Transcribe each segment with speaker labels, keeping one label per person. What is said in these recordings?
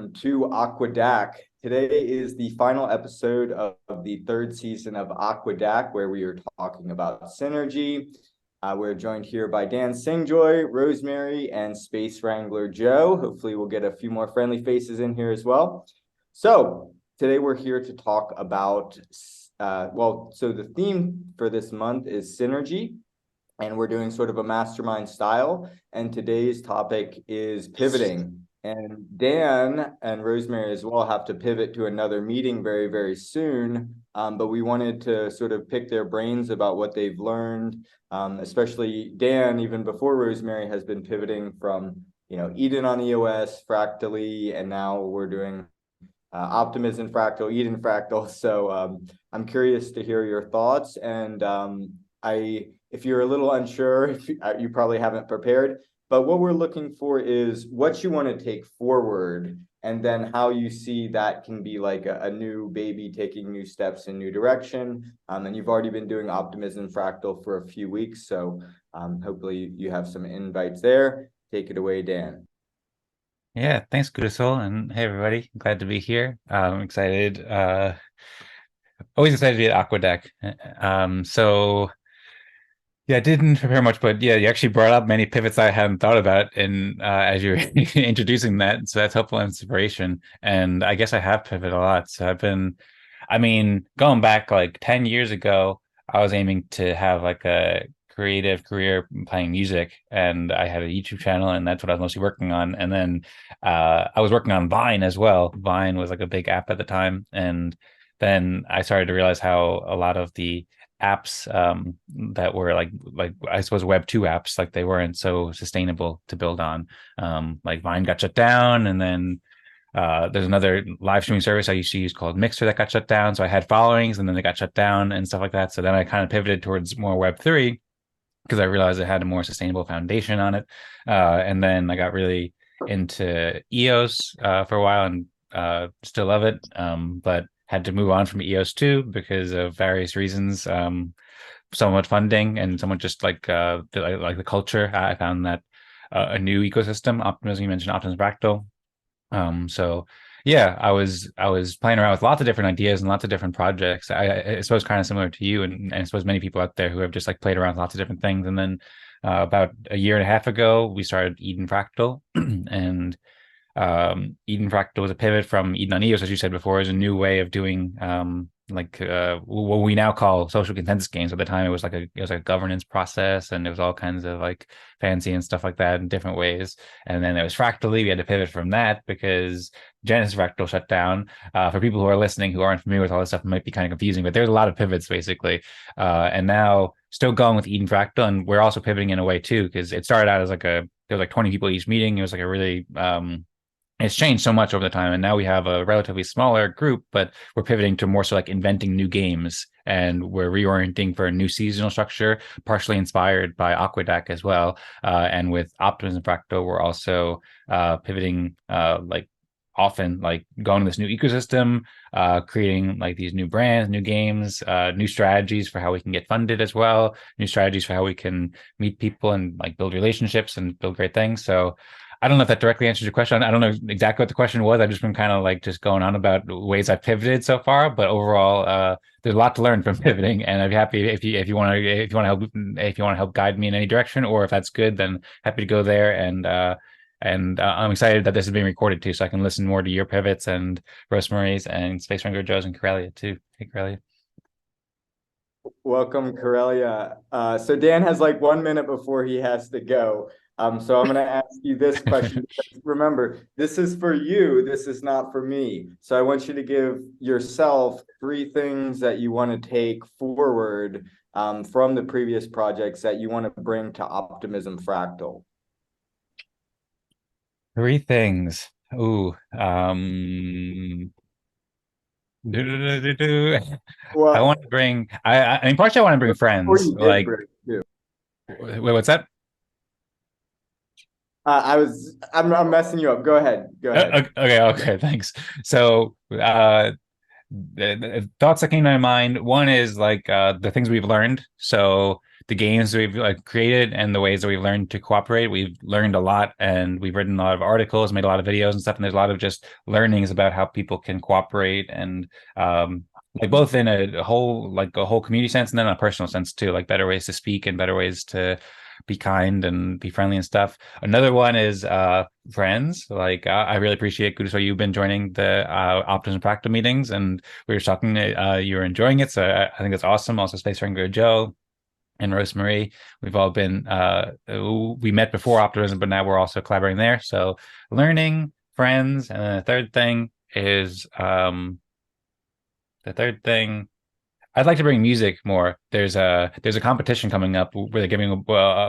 Speaker 1: welcome to Aquadac. Today is the final episode of the third season of Aquadac, where we are talking about synergy. We're joined here by Dan Singjoy, Rosemary, and Spacewrangler Joe. Hopefully we'll get a few more friendly faces in here as well. So today we're here to talk about, so the theme for this month is synergy. And we're doing sort of a mastermind style. And today's topic is pivoting. And Dan and Rosemary as well have to pivot to another meeting very, very soon. But we wanted to sort of pick their brains about what they've learned, especially Dan, even before Rosemary, has been pivoting from, Eden on EOS, Fractally, and now we're doing Optimism Fractal, Eden Fractal. So I'm curious to hear your thoughts. And if you're a little unsure, you probably haven't prepared, but what we're looking for is what you want to take forward and then how you see that can be like a new baby taking new steps in new direction. And you've already been doing Optimism Fractal for a few weeks, so hopefully you have some invites there. Take it away, Dan.
Speaker 2: Yeah, thanks, Gudasol, and hey, everybody. Glad to be here. I'm excited. Always excited to be at Aquadac. Yeah, I didn't prepare much, but yeah, you actually brought up many pivots I hadn't thought about in as you were introducing that. So that's helpful inspiration. And I guess I have pivoted a lot. So going back like 10 years ago, I was aiming to have like a creative career playing music, and I had a YouTube channel, and that's what I was mostly working on. And then I was working on Vine as well. Vine was like a big app at the time. And then I started to realize how a lot of the apps that were like I suppose Web 2 apps, like they weren't so sustainable to build on. Like Vine got shut down, and then there's another live streaming service I used to use called Mixer that got shut down. So I had followings, and then they got shut down and stuff like that. So then I kind of pivoted towards more Web 3 because I realized it had a more sustainable foundation on it. And then I got really into EOS for a while, and still love it. But had to move on from EOS 2 because of various reasons, somewhat funding and somewhat just like the culture. I found that a new ecosystem, Optimism, you mentioned Optimism Fractal. So yeah, I was playing around with lots of different ideas and lots of different projects. I suppose kind of similar to you, and I suppose many people out there who have just like played around with lots of different things. And then about a year and a half ago, we started Eden Fractal, and Eden Fractal was a pivot from Eden on EOS, as you said before, is a new way of doing what we now call social consensus games. At the time, it was like a governance process, and it was all kinds of like fancy and stuff like that in different ways. And then there was Fractally. We had to pivot from that because Genesis Fractal shut down. For people who are listening who aren't familiar with all this stuff, it might be kind of confusing, but there's a lot of pivots basically. And now still going with Eden Fractal, and we're also pivoting in a way too, because it started out as there was like 20 people each meeting. It was like a really it's changed so much over the time, and now we have a relatively smaller group, but we're pivoting to more so like inventing new games, and we're reorienting for a new seasonal structure, partially inspired by Aquadac as well. And with Optimism Fractal, we're also pivoting often like going to this new ecosystem, creating like these new brands, new games, new strategies for how we can get funded as well, new strategies for how we can meet people and like build relationships and build great things. So I don't know if that directly answers your question. I don't know exactly what the question was. I've just been kind of like just going on about ways I've pivoted so far, but overall, there's a lot to learn from pivoting, and I'd be happy if you want to help guide me in any direction, or if that's good, then happy to go there. And I'm excited that this is being recorded too, so I can listen more to your pivots and Rosemary's and Spacewrangler Joe's and Karelia too. Hey, Karelia.
Speaker 1: Welcome, Karelia. So Dan has like 1 minute before he has to go. So I'm going to ask you this question. Remember, this is for you. This is not for me. So I want you to give yourself 3 things that you want to take forward from the previous projects that you want to bring to Optimism Fractal.
Speaker 2: 3 things. Ooh. I
Speaker 1: Well,
Speaker 2: want to bring. I mean, partially, I want to bring friends. Like, wait, what's that?
Speaker 1: I'm messing you up. Go ahead. Go ahead.
Speaker 2: Okay, thanks. So, the thoughts that came to my mind. One is like the things we've learned. So the games we've created and the ways that we've learned to cooperate. We've learned a lot, and we've written a lot of articles, made a lot of videos and stuff. And there's a lot of just learnings about how people can cooperate and like both in a whole community sense and then a personal sense too, like better ways to speak and better ways to be kind and be friendly and stuff. Another one is friends. Like I really appreciate Gudasol, you've been joining the Optimism Fractal meetings, and we were talking. You were enjoying it, so I think that's awesome. Also, Spacewrangler Joe and Rosemary, we've all been. We met before Optimism, but now we're also collaborating there. So learning, friends, and then the third thing I'd like to bring music more. There's a competition coming up where they're giving a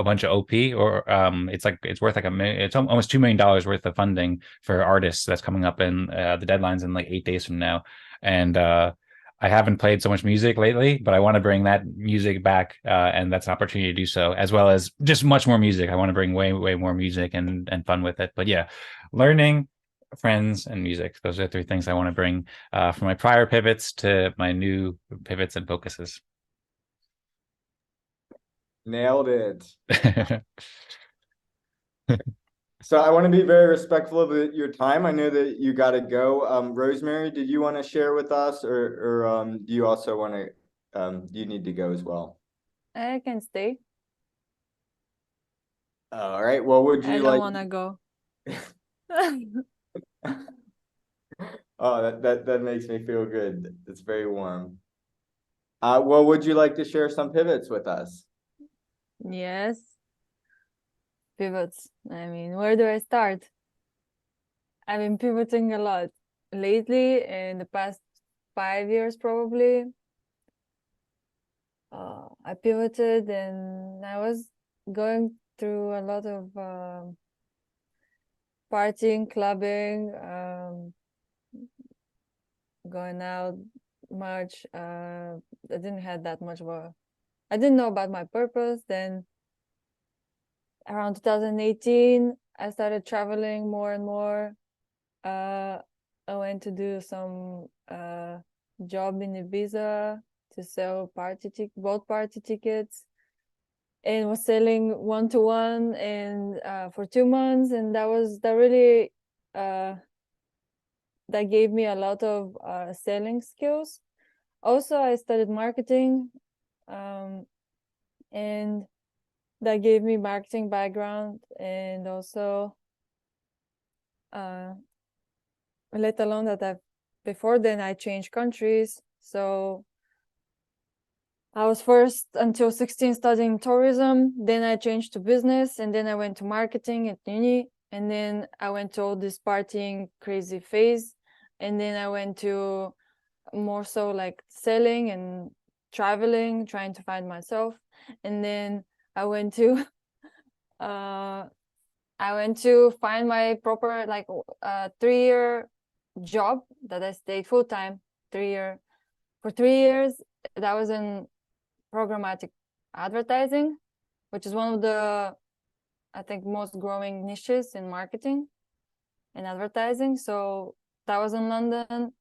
Speaker 2: bunch of OP, or it's worth like it's almost $2 million worth of funding for artists that's coming up, in the deadline's in like 8 days from now. And I haven't played so much music lately, but I want to bring that music back, and that's an opportunity to do so, as well as just much more music. I want to bring way more music and fun with it. But yeah, learning, friends, and music. Those are the three things I want to bring from my prior pivots to my new pivots and focuses.
Speaker 1: Nailed it. So I want to be very respectful of your time. I know that you got to go. Rosemary, did you want to share with us, or do you also want to? You need to go as well?
Speaker 3: I can stay.
Speaker 1: All right. Well, would you like?
Speaker 3: I don't want to go.
Speaker 1: Oh, that makes me feel good. It's very warm. Well, would you like to share some pivots with us?
Speaker 3: Yes. Pivots. I mean, where do I start? I've been pivoting a lot lately, in the past 5 years probably. I pivoted and I was going through a lot of partying, clubbing, going out much. I didn't have that much of I didn't know about my purpose. Then around 2018, I started traveling more and more. I went to do some job in Ibiza to sell boat party tickets, and was selling 1-to-1 and for 2 months, and that really that gave me a lot of selling skills. Also, I studied marketing, and that gave me marketing background, and also let alone that before then I changed countries. So I was first until 16 studying tourism, then I changed to business, and then I went to marketing at uni, and then I went to all this partying crazy phase, and then I went to more so like selling and traveling, trying to find myself, and then I went to find my proper 3-year job that I stayed full time for 3 years. That was in programmatic advertising, which is one of the, I think, most growing niches in marketing and advertising. So that was in London.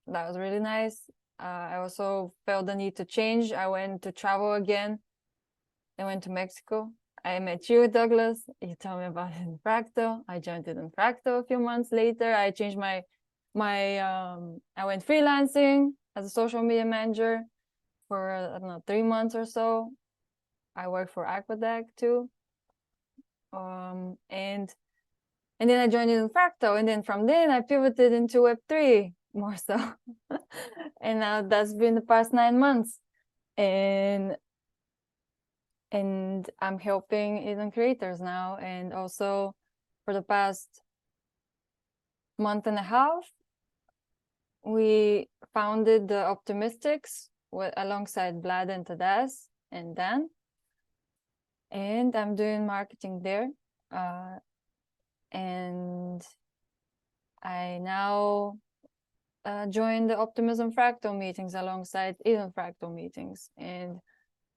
Speaker 3: That was really nice. I also felt the need to change. I went to travel again. I went to Mexico. I met you, Douglas. You told me about Eden Fractal. I joined Eden Fractal a few months later. I changed I went freelancing as a social media manager for, I don't know, 3 months or so. I worked for Aquadac too. And then I joined Eden Fractal, and then from then I pivoted into Web3 more so. And now that's been the past 9 months. And I'm helping Eden creators now. And also for the past month and a half, we founded the Optimistics alongside Vlad and Tadas and Dan. And I'm doing marketing there. And I now join the Optimism Fractal meetings alongside Eden Fractal meetings and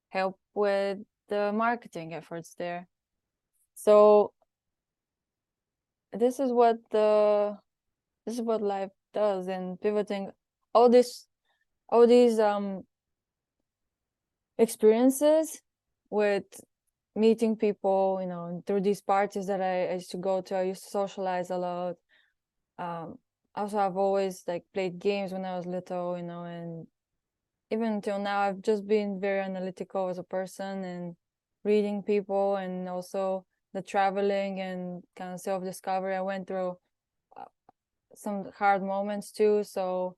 Speaker 3: help with the marketing efforts there. So this is what life does, and pivoting all this all these experiences with meeting people, you know, through these parties that I used to go to. I used to socialize a lot. Also, I've always like played games when I was little, you know, and even until now, I've just been very analytical as a person and reading people, and also the traveling and kind of self-discovery. I went through some hard moments too. So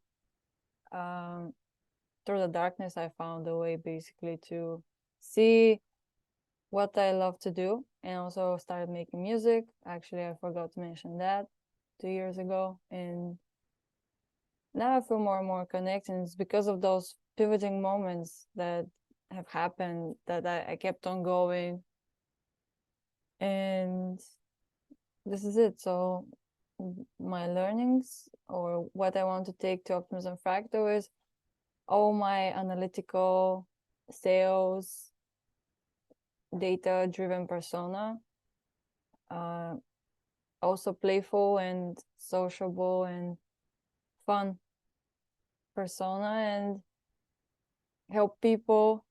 Speaker 3: through the darkness, I found a way basically to see what I love to do, and also started making music. Actually, I forgot to mention that 2 years ago, and now I feel more and more connected. And it's because of those pivoting moments that have happened that I kept on going, and this is it. So my learnings, or what I want to take to Optimism Fractal, is all my analytical, sales, data-driven persona, also playful and sociable and fun persona, and help people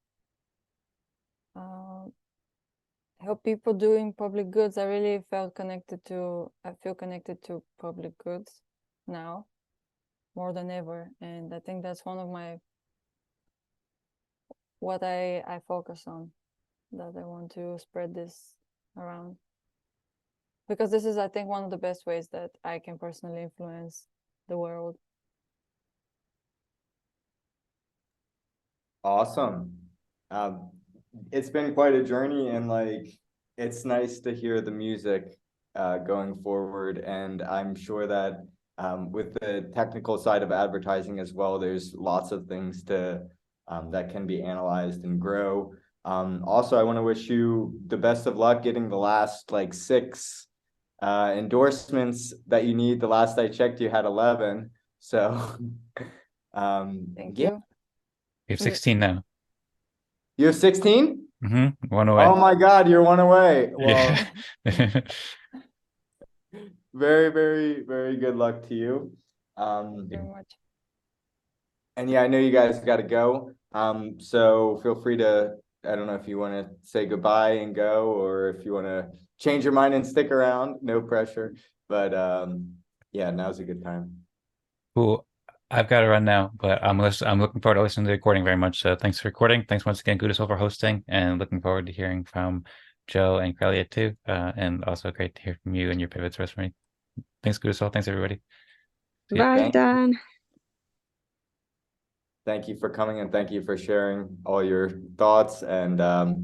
Speaker 3: doing public goods. I feel connected to public goods now more than ever, and I think that's one of what I focus on, that I want to spread this around, because this is, I think, one of the best ways that I can personally influence the world.
Speaker 1: Awesome. It's been quite a journey, and like it's nice to hear the music going forward. And I'm sure that with the technical side of advertising as well, there's lots of things to that can be analyzed and grow. Also, I want to wish you the best of luck getting the last like 6 endorsements that you need. The last I checked, you had 11. So
Speaker 3: Thank
Speaker 1: yeah.
Speaker 3: you.
Speaker 2: We have 16 now.
Speaker 1: You have 16?
Speaker 2: One away.
Speaker 1: Oh my God, you're one away. Well,
Speaker 2: Yeah.
Speaker 1: very, very, very good luck to you.
Speaker 3: Thank you very much.
Speaker 1: And yeah, I know you guys got to go. So feel free to, I don't know if you want to say goodbye and go, or if you want to change your mind and stick around, no pressure. But yeah, now's a good time.
Speaker 2: Cool. I've got to run now, but I'm looking forward to listening to the recording very much. So thanks for recording. Thanks once again, Gudasol, for hosting, and looking forward to hearing from Joe and Karelia too. And also great to hear from you and your pivots, Rosemary. Thanks, Gudasol. Thanks, everybody.
Speaker 4: Bye, Dan.
Speaker 1: Thank you for coming, and thank you for sharing all your thoughts, and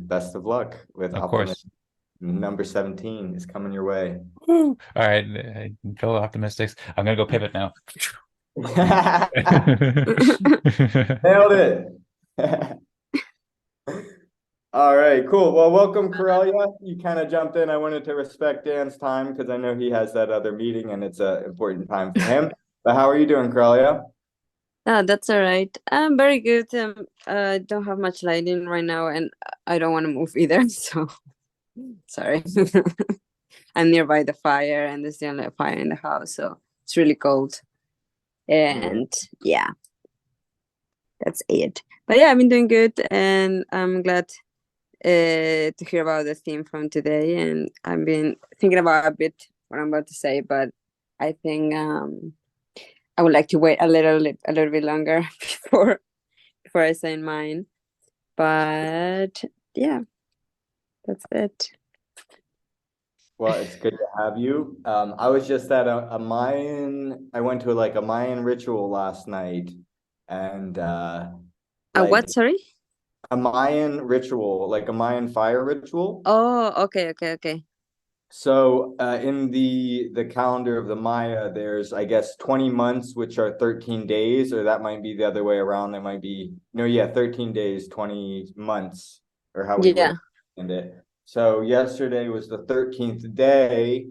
Speaker 1: best of luck with Optimism. Number 17 is coming your way.
Speaker 2: Woo. All right, go Optimistics. I'm gonna go pivot now.
Speaker 1: Nailed it. All right, cool. Well, welcome, Karelia. You kind of jumped in. I wanted to respect Dan's time because I know he has that other meeting and it's an important time for him. But how are you doing, Karelia?
Speaker 4: Oh, that's all right. I'm very good. I don't have much lighting right now, and I don't want to move either. So sorry. I'm nearby the fire, and there's the only fire in the house, so it's really cold. And yeah, that's it. But yeah, I've been doing good, and I'm glad to hear about the theme from today. And I've been thinking about a bit what I'm about to say, but I think I would like to wait a little bit longer before I say mine. But yeah, that's it.
Speaker 1: Well, it's good to have you. I was just at a Mayan. I went to a Mayan ritual last night, and
Speaker 4: A what? Sorry.
Speaker 1: A Mayan ritual, like a Mayan fire ritual.
Speaker 4: Oh, okay.
Speaker 1: So in the calendar of the Maya, there's, I guess, 20 months, which are 13 days, or that might be the other way around. It might be, 13 days, 20 months, or how we would understand it. So yesterday was the 13th day,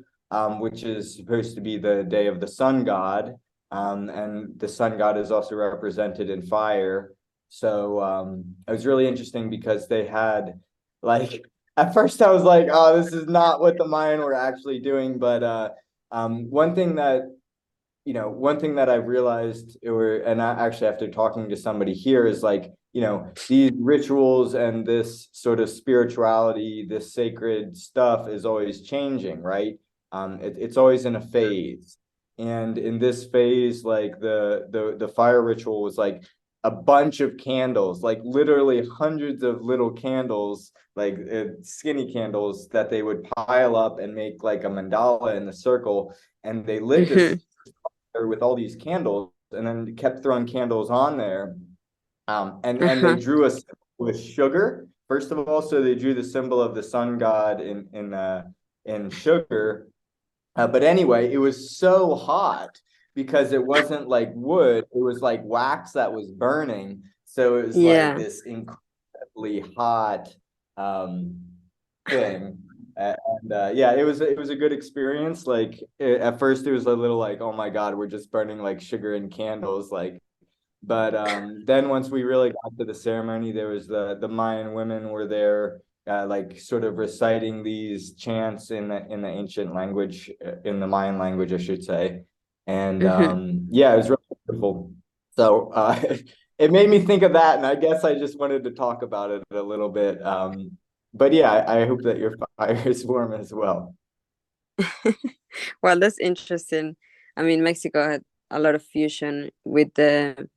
Speaker 1: which is supposed to be the day of the sun god. And the sun god is also represented in fire. So it was really interesting because they had at first I was like, oh, this is not what the Mayan were actually doing. But one thing that you know, one thing that I've realized, and actually after talking to somebody here, is like, you know, these rituals and this sort of spirituality, this sacred stuff is always changing, right? It's always in a phase. And in this phase, like the fire ritual was like a bunch of candles, like literally hundreds of little candles, like skinny candles that they would pile up and make like a mandala in the circle. And they lit this with all these candles and then kept throwing candles on there. And they drew a symbol with sugar, first of all. So they drew the symbol of the sun god in sugar. But anyway, it was so hot because it wasn't like wood, it was like wax that was burning. So it was like this incredibly hot thing. And yeah, it was a good experience. Like at first it was a little like, oh my God, we're just burning like sugar and candles, like. But then once we really got to the ceremony, there was the Mayan women were there, like sort of reciting these chants in the ancient language, in the Mayan language, I should say. And yeah, it was really beautiful. So it made me think of that, and I guess I just wanted to talk about it a little bit. But yeah, I hope that your fire is warm as well.
Speaker 4: Well, that's interesting. I mean, Mexico had a lot of fusion with the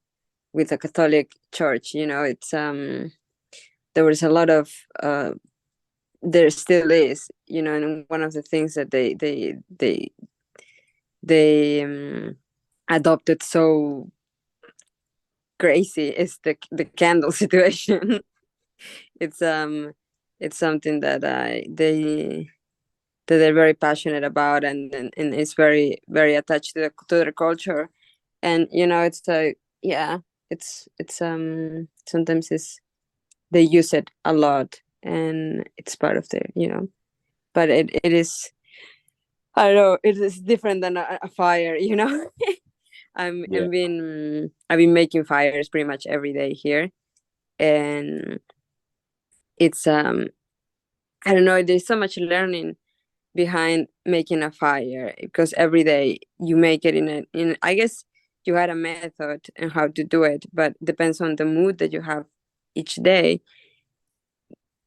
Speaker 4: Catholic Church. You know, it's there was a lot of there still is, you know, and one of the things that they adopted so crazy is the candle situation. It's something that they're very passionate about, and it's very, very attached to their culture. And you know, it's yeah, it's sometimes they use it a lot, and it's part of their, you know, but it is, I don't know, it is different than a fire, you know. I've been making fires pretty much every day here, and it's I don't know, there's so much learning behind making a fire, because every day you make it in I guess you had a method and how to do it, but depends on the mood that you have each day.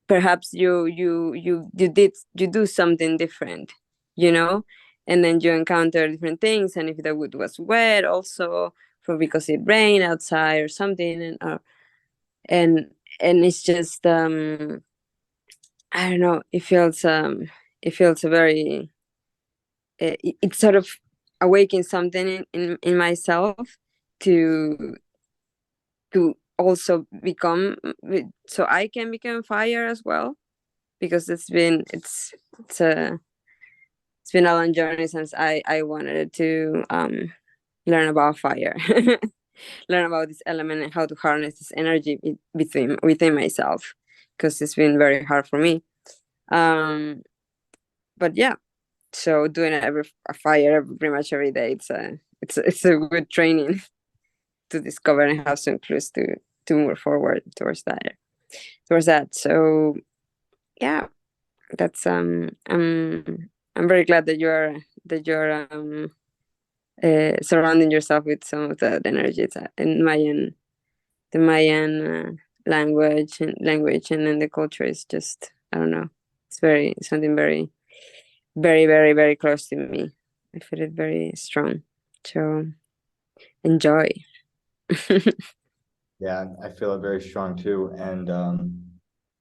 Speaker 4: Perhaps you do something different, you know, and then you encounter different things, and if the wood was wet also, for because it rained outside or something, and it's just I don't know, it feels a very it sort of awakens something in myself to also become, so I can become fire as well, because it's been a long journey since I wanted to learn about fire, learn about this element and how to harness this energy within myself, because it's been very hard for me. But yeah, so doing a fire pretty much every day, it's a good training to discover and have some clues to move forward towards that. So yeah, that's I'm very glad that you're surrounding yourself with some of the energies in the Mayan language, and then the culture is just, I don't know, it's something very, very, very, very close to me. I feel it very strong. So enjoy.
Speaker 1: Yeah, I feel it very strong too. And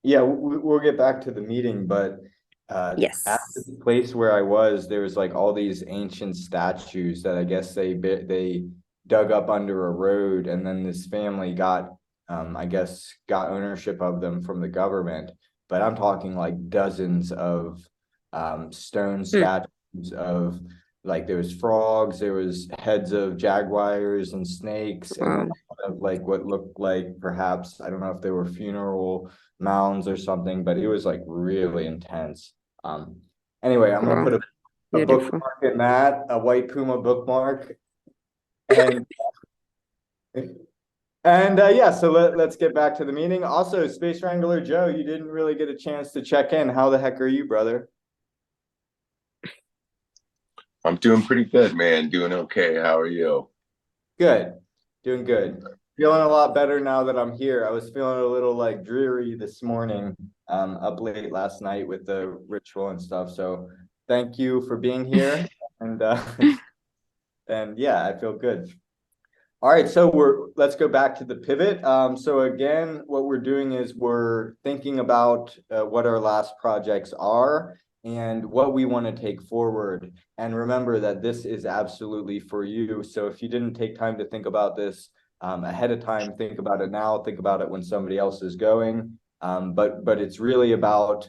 Speaker 1: yeah, we'll get back to the meeting, but
Speaker 4: yes,
Speaker 1: at the place where I was, there was like all these ancient statues that I guess they dug up under a road, and then this family got I guess got ownership of them from the government. But I'm talking like dozens of stone statues of, like, there was frogs, there was heads of jaguars and snakes, and a lot of like what looked like, perhaps, I don't know if they were funeral mounds or something, but it was like really intense. Anyway, I'm gonna put a bookmark in that, a white Puma bookmark. And yeah, so let's get back to the meeting. Also, Spacewrangler Joe, you didn't really get a chance to check in. How the heck are you, brother?
Speaker 5: I'm doing pretty good, man. Doing okay. How are you?
Speaker 1: Good. Doing good. Feeling a lot better now that I'm here. I was feeling a little like dreary this morning, up late last night with the ritual and stuff. So thank you for being here. And and yeah, I feel good. All right, so let's go back to the pivot. So again, what we're doing is we're thinking about what our last projects are and what we want to take forward. And remember that this is absolutely for you. So if you didn't take time to think about this ahead of time, think about it now, think about it when somebody else is going. But it's really about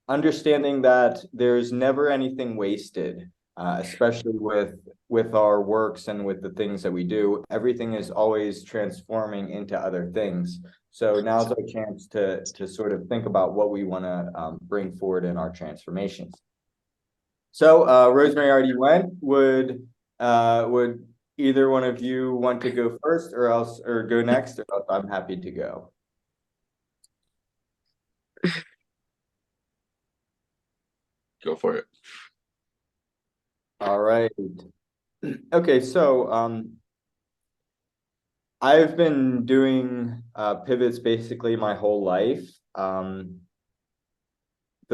Speaker 1: understanding that there's never anything wasted, especially with our works and with the things that we do. Everything is always transforming into other things. So now's our chance to sort of think about what we want to bring forward in our transformations. So Rosemary already went. Would either one of you want to go first or go next, or else I'm happy to go.
Speaker 5: Go for it.
Speaker 1: All right. Okay, so I've been doing pivots basically my whole life. The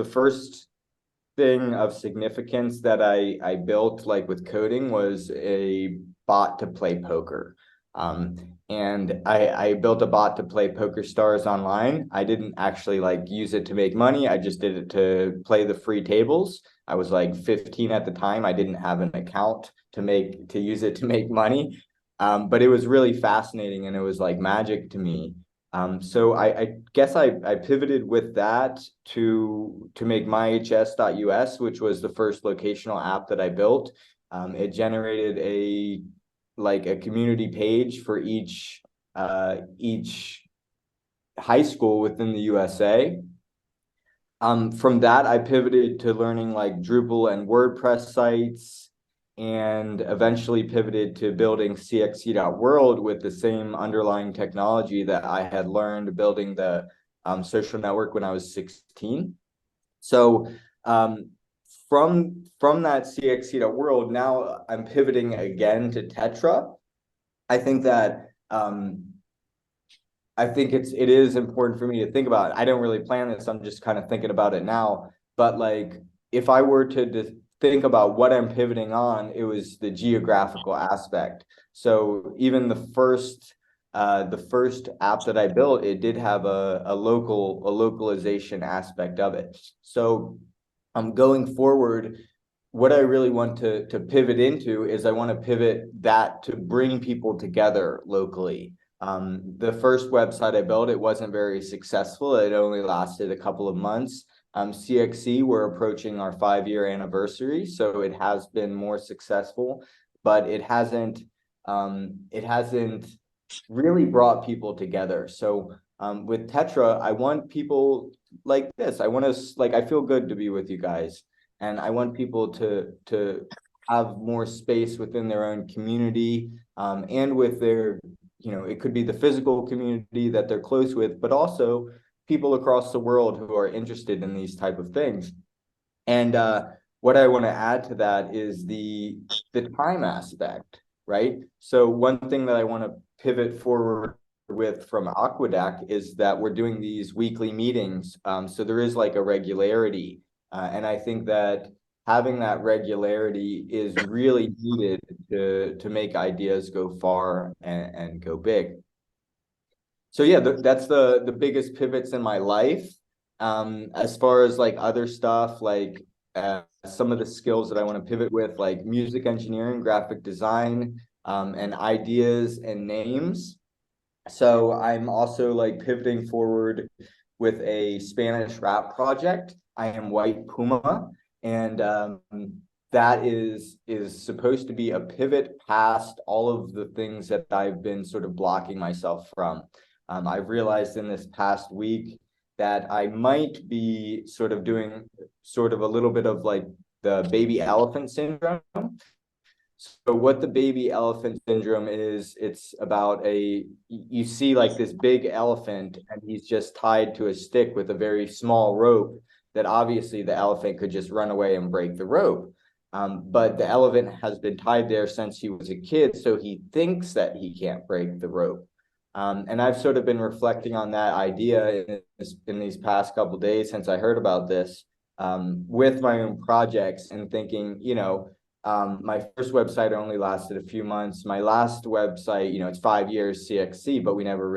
Speaker 1: first thing of significance that I built like with coding was a bot to play poker. And I built a bot to play Poker Stars online. I didn't actually like use it to make money. I just did it to play the free tables. I was like 15 at the time. I didn't have an account to use it to make money. But it was really fascinating and it was like magic to me. So I guess I pivoted with that to make myhs.us, which was the first locational app that I built. It generated a community page for each high school within the USA. From that, I pivoted to learning like Drupal and WordPress sites, and eventually pivoted to building cxe.world with the same underlying technology that I had learned building the social network when I was 16. So from that cxe.world, now I'm pivoting again to Tetra. I think that it is important for me to think about it. I don't really plan this. I'm just kind of thinking about it now. But like, if I were to think about what I'm pivoting on, it was the geographical aspect. So even the first app that I built, it did have a localization aspect of it. So going forward, what I really want to pivot into is I want to pivot that to bring people together locally. The first website I built, it wasn't very successful. It only lasted a couple of months. CXE, we're approaching our 5-year anniversary, so it has been more successful, but it hasn't really brought people together. So with Tetra, I want people like this. I want to I feel good to be with you guys, and I want people to have more space within their own community, and with their, it could be the physical community that they're close with, but also people across the world who are interested in these type of things. And what I want to add to that is the time aspect, right? So one thing that I want to pivot forward with from Aquadac is that we're doing these weekly meetings. So there is like a regularity. And I think that having that regularity is really needed to make ideas go far and go big. So yeah, that's the biggest pivots in my life. As far as like other stuff, like some of the skills that I want to pivot with, like music engineering, graphic design, and ideas and names. So I'm also like pivoting forward with a Spanish rap project. I am White Puma, and that is supposed to be a pivot past all of the things that I've been sort of blocking myself from. I've realized in this past week that I might be sort of doing sort of a little bit of like the baby elephant syndrome. So what the baby elephant syndrome is, it's about you see like this big elephant and he's just tied to a stick with a very small rope that obviously the elephant could just run away and break the rope. But the elephant has been tied there since he was a kid, so he thinks that he can't break the rope. And I've sort of been reflecting on that idea in these past couple of days since I heard about this, with my own projects, and thinking, my first website only lasted a few months. My last website, it's 5 years CXC, but we never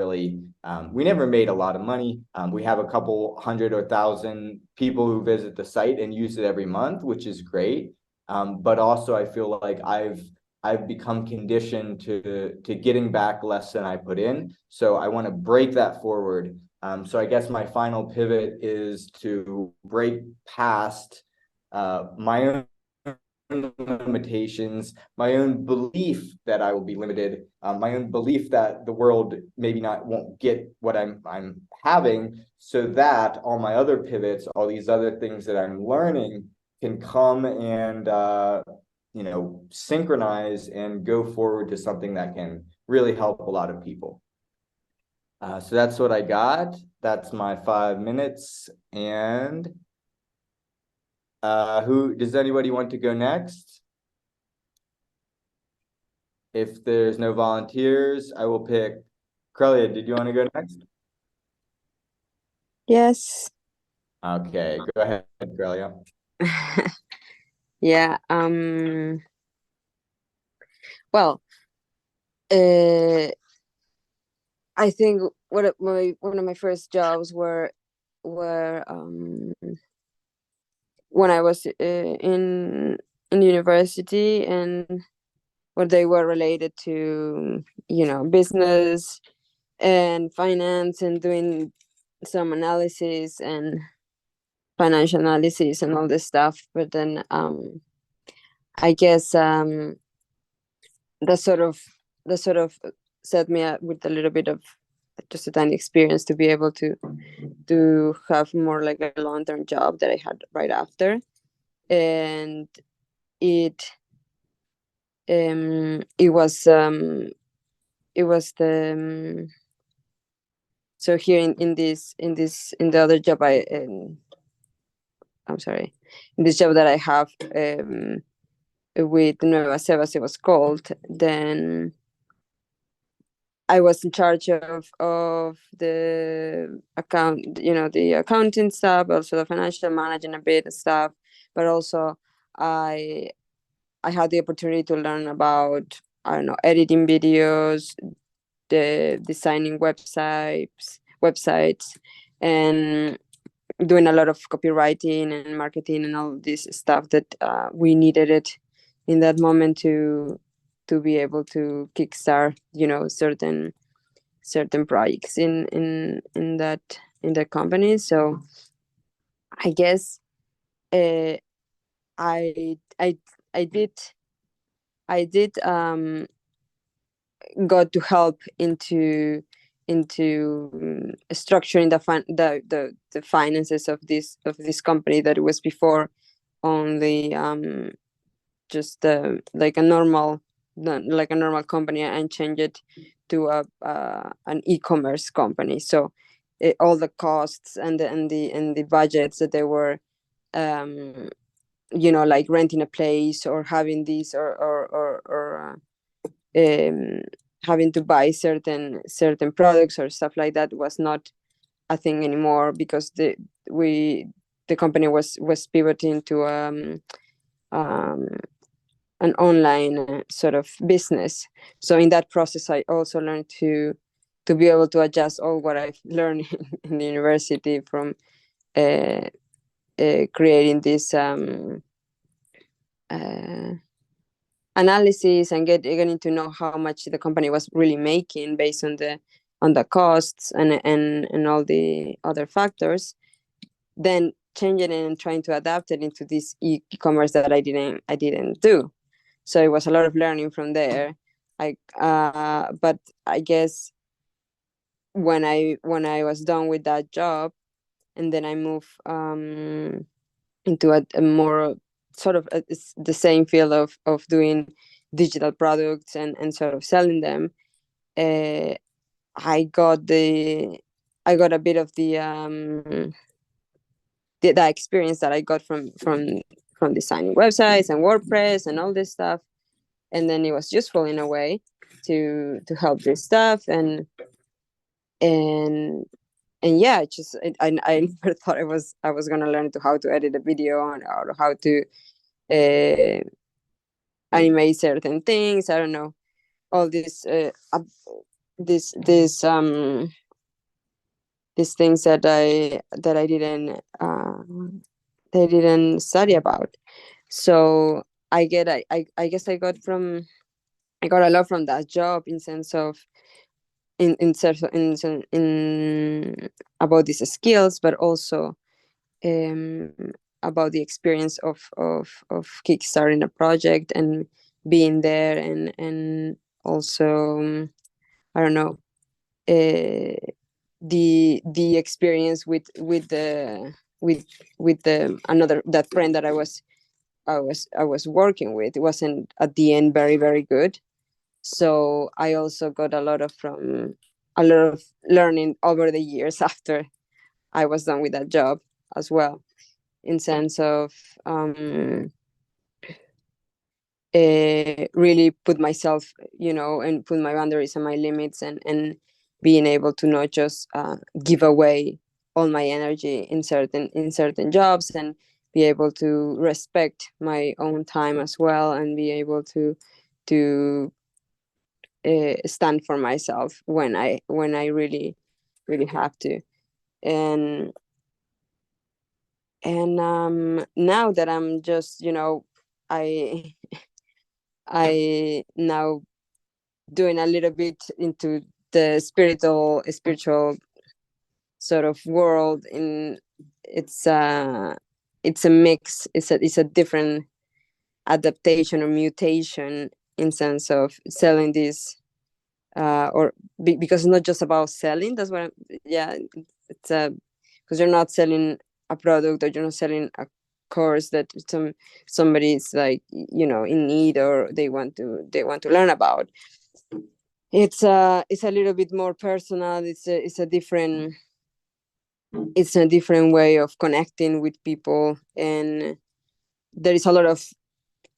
Speaker 1: made a lot of money. We have a couple hundred or thousand people who visit the site and use it every month, which is great. But also I feel like I've become conditioned to getting back less than I put in. So I want to break that forward. So I guess my final pivot is to break past my own limitations, my own belief that I will be limited, my own belief that the world maybe won't get what I'm having, so that all my other pivots, all these other things that I'm learning, can come and synchronize and go forward to something that can really help a lot of people. So that's what I got. That's my 5 minutes. And who does anybody want to go next? If there's no volunteers, I will pick Karelia. Did you want to go next?
Speaker 4: Yes.
Speaker 1: Okay, go ahead, Karelia.
Speaker 4: Yeah. Well, I think one of my first jobs were when I was in university, and where they were related to business and finance, and doing some analysis and financial analysis and all this stuff. But then I guess that sort of set me up with a little bit of just a tiny experience to be able to have more like a long-term job that I had right after. And it was the so here in the other job I'm sorry, in this job that I have with Nueva Sebas, it was called, then I was in charge of the the accounting stuff, also the financial managing a bit of stuff, but also I had the opportunity to learn about, I don't know, editing videos, the designing websites, and doing a lot of copywriting and marketing and all this stuff that we needed it in that moment to be able to kickstart certain projects in that company. So I guess I did got to help into structuring the finances of this company that was before only just like a normal company, and change it to an e-commerce company. So all the costs and the budgets that they were like renting a place, or having this, or having to buy certain products or stuff like that, was not a thing anymore, because the company was pivoting to an online sort of business. So in that process, I also learned to be able to adjust all what I've learned in the university from creating this analysis, and getting to know how much the company was really making based on the costs and all the other factors, then changing it and trying to adapt it into this e-commerce that I didn't do. So it was a lot of learning from there. But I guess when I was done with that job, and then I moved into a more sort of the same field of doing digital products and sort of selling them, I got a bit of the experience that I got from designing websites and WordPress and all this stuff. And then it was useful in a way to help this stuff. And yeah, I never thought I was gonna learn how to edit a video or how to animate certain things. I don't know, all these these things that I didn't study about. So I guess I got a lot from that job, in sense of in about these skills, but also about the experience of kickstarting a project and being there, and also I don't know, the experience with the another, that friend that I was working with. It wasn't at the end very good. So I also got a lot of learning over the years after I was done with that job as well, in sense of really put myself, and put my boundaries and my limits, and being able to not just give away all my energy in certain jobs, and be able to respect my own time as well, and be able to stand for myself when I really have to. And now that I'm just, I now doing a little bit into the spiritual sort of world. It's a mix. It's a different adaptation or mutation, in sense of selling this, because it's not just about selling. That's what it's because you're not selling a product, or you're not selling a course that somebody's like, in need, or they want to learn about. It's a little bit more personal. It's a different way of connecting with people. And there is a lot of,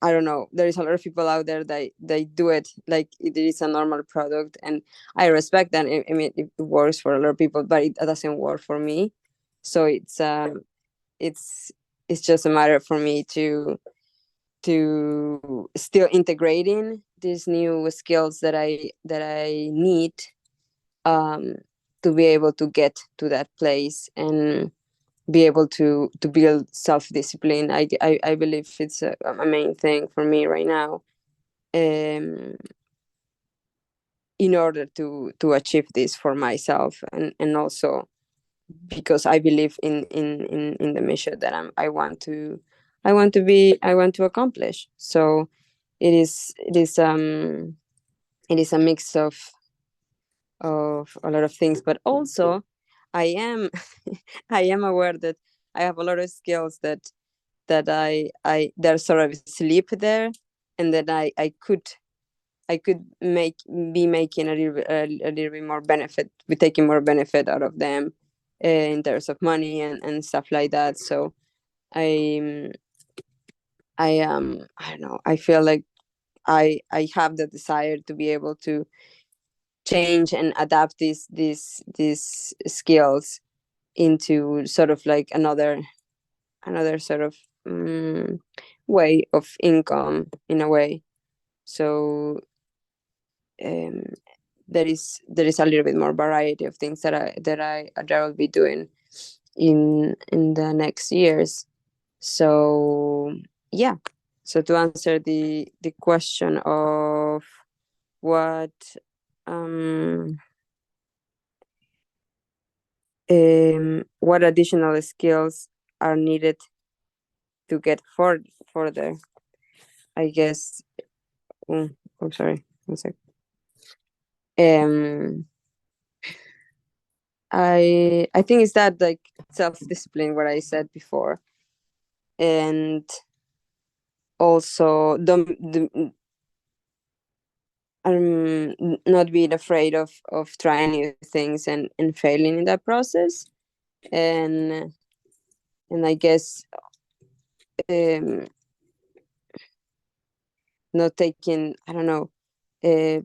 Speaker 4: I don't know, there is a lot of people out there that they do it like it is a normal product, and I respect that. I mean, it works for a lot of people, but it doesn't work for me. So it's just a matter for me to still integrating these new skills that I need to be able to get to that place, and be able to build self-discipline. I believe it's a main thing for me right now, in order to achieve this for myself, and also because I believe in the mission that I want to accomplish. So it is a mix of a lot of things, but also I am I am aware that I have a lot of skills that they're sort of sleep there, and that I could be making a little bit more benefit, be taking more benefit out of them, in terms of money and stuff like that. So I don't know, I feel like I have the desire to be able to change and adapt these skills into sort of like another sort of way of income, in a way. So there is a little bit more variety of things that I will be doing in the next years. So yeah, so to answer the question of what additional skills are needed to get further, I guess. I'm sorry, one sec. I think it's that, like, self-discipline, what I said before, and also not being afraid of trying new things and failing in that process, and I guess not taking, I don't know, I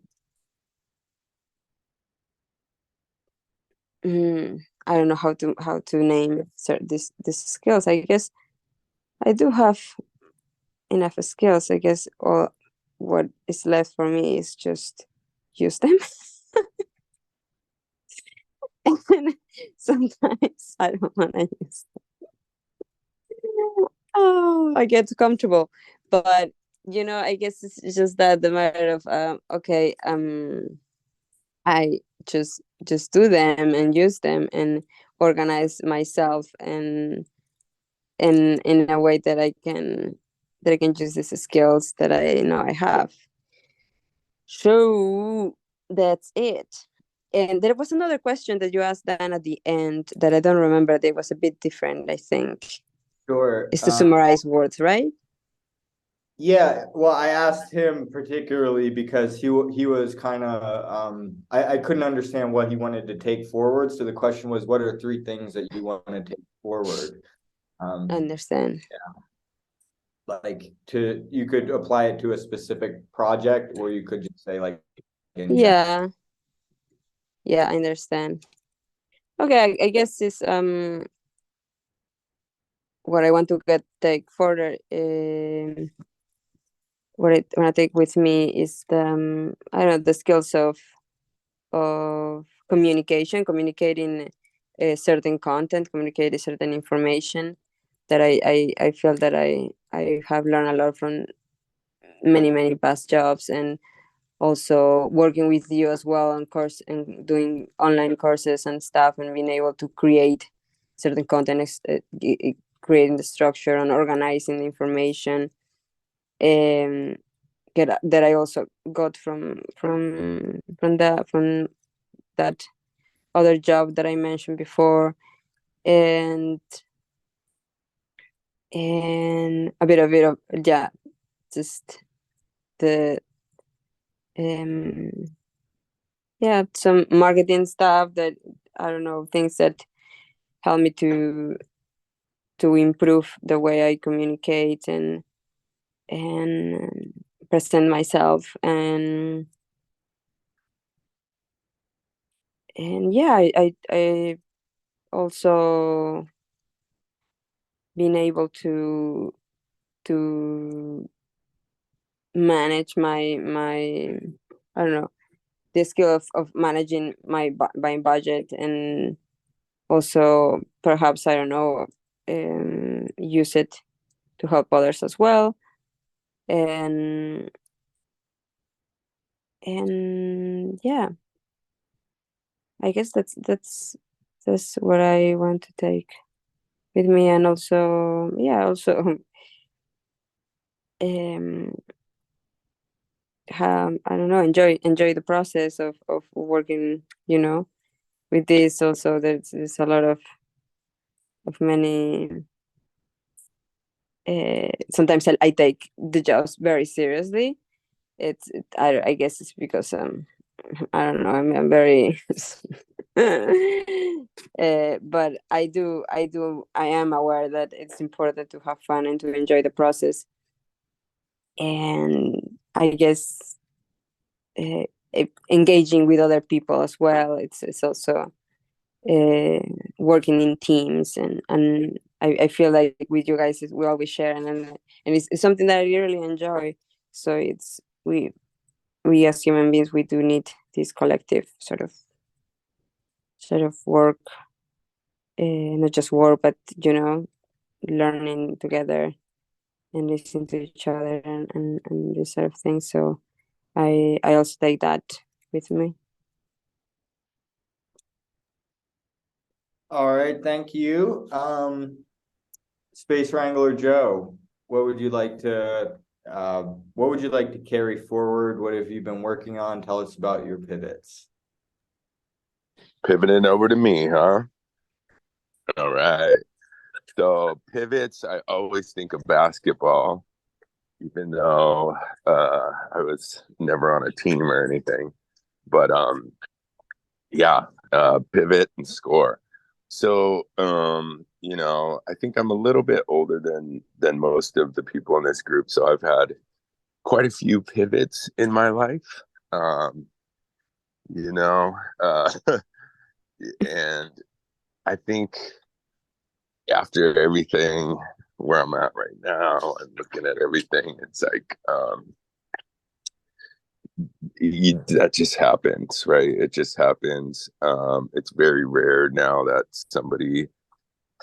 Speaker 4: don't know how to name this skills. I guess I do have enough skills. I guess all what is left for me is just use them. And sometimes I don't want to use them. Oh, I get comfortable, but I guess it's just that the matter of okay, I just do them and use them and organize myself and in a way that I can use these skills that I know I have. So that's it. And there was another question that you asked Dan at the end that I don't remember. That was a bit different, I think.
Speaker 1: Sure.
Speaker 4: It's to summarize words, right?
Speaker 1: Yeah, well, I asked him particularly because he was kind of I couldn't understand what he wanted to take forward. So the question was, what are 3 things that you want to take forward?
Speaker 4: I understand.
Speaker 1: Yeah, like you could apply it to a specific project, or you could just say like in general.
Speaker 4: Yeah, I understand. Okay, I guess this what I want to take further. What I want to take with me is the I don't know, the skills of communicating certain content, communicating certain information that I feel that I have learned a lot from many past jobs, and also working with you as well on course and doing online courses and stuff, and being able to create certain content, creating the structure and organizing the information. That I also got from that other job that I mentioned before, and a bit of yeah, just the some marketing stuff that I don't know, things that help me to improve the way I communicate and present myself, and yeah, I also been able to manage my I don't know, the skill of managing my budget, and also perhaps I don't know, use it to help others as well, and yeah, I guess that's what I want to take with me, and also I don't know, enjoy the process of working, with this. Also, there's a lot of many. Sometimes I take the jobs very seriously. I guess it's because I don't know, I'm very but I am aware that it's important to have fun and to enjoy the process, and I guess engaging with other people as well. It's also working in teams, and I feel like with you guys we always share, and it's something that I really enjoy. So we as human beings, we do need this collective sort of work, not just work, but learning together and listening to each other, and this sort of thing. So I also take that with me.
Speaker 1: All right, thank you. Spacewrangler Joe, what would you like to carry forward? What have you been working on? Tell us about your pivots.
Speaker 5: Pivoting over to me, huh? All right. So pivots, I always think of basketball, even though I was never on a team or anything. But yeah, pivot and score. So, I think I'm a little bit older than most of the people in this group. So I've had quite a few pivots in my life. Um, you know, uh, and I think after everything where I'm at right now and looking at everything, it's like that just happens, right? It just happens. It's very rare now that somebody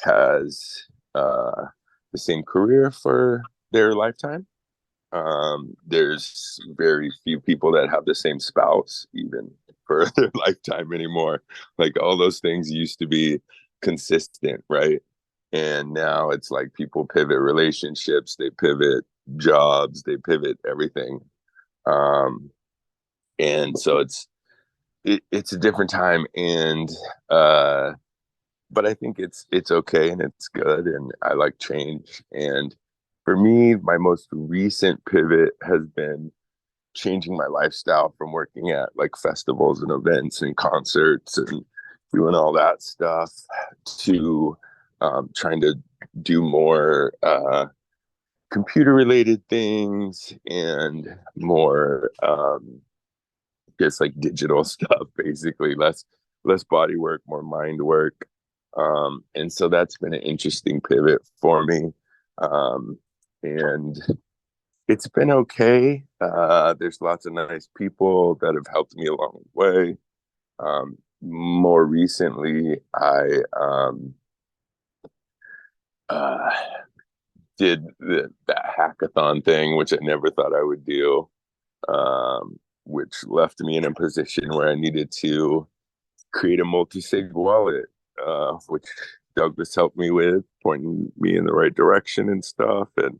Speaker 5: has the same career for their lifetime. There's very few people that have the same spouse even for their lifetime anymore. Like all those things used to be consistent, right? And now it's like people pivot relationships, they pivot jobs, they pivot everything. And so it's a different time, and but I think it's okay and it's good, and I like change. And for me, my most recent pivot has been changing my lifestyle from working at like festivals and events and concerts and doing all that stuff to trying to do more computer related things and more just like digital stuff, basically less body work, more mind work. And so that's been an interesting pivot for me. And it's been okay. There's lots of nice people that have helped me along the way. More recently, I did that hackathon thing, which I never thought I would do, which left me in a position where I needed to create a multi-sig wallet, which Douglas helped me with, pointing me in the right direction and stuff. And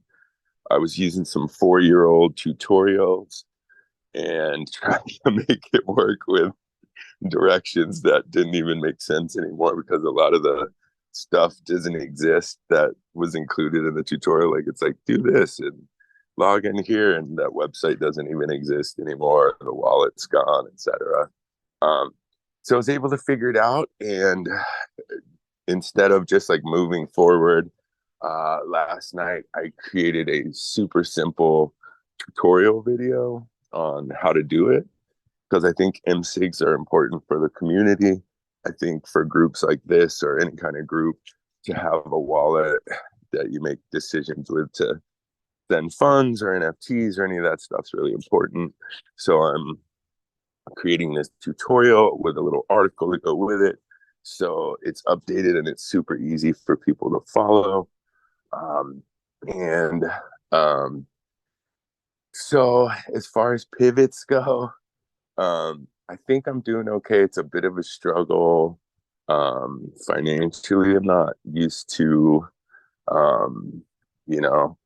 Speaker 5: I was using some 4-year-old tutorials and trying to make it work with directions that didn't even make sense anymore because a lot of the stuff doesn't exist that was included in the tutorial. Like it's like, do this and log in here, and that website doesn't even exist anymore. The wallet's gone, etc. So I was able to figure it out, and instead of just like moving forward, last night I created a super simple tutorial video on how to do it, because I think MSIGs are important for the community. I think for groups like this or any kind of group, to have a wallet that you make decisions with to send funds or NFTs or any of that stuff's really important. So I'm creating this tutorial with a little article to go with it. So it's updated and it's super easy for people to follow. And so as far as pivots go, I think I'm doing okay. It's a bit of a struggle. Financially, I'm not used to, you know,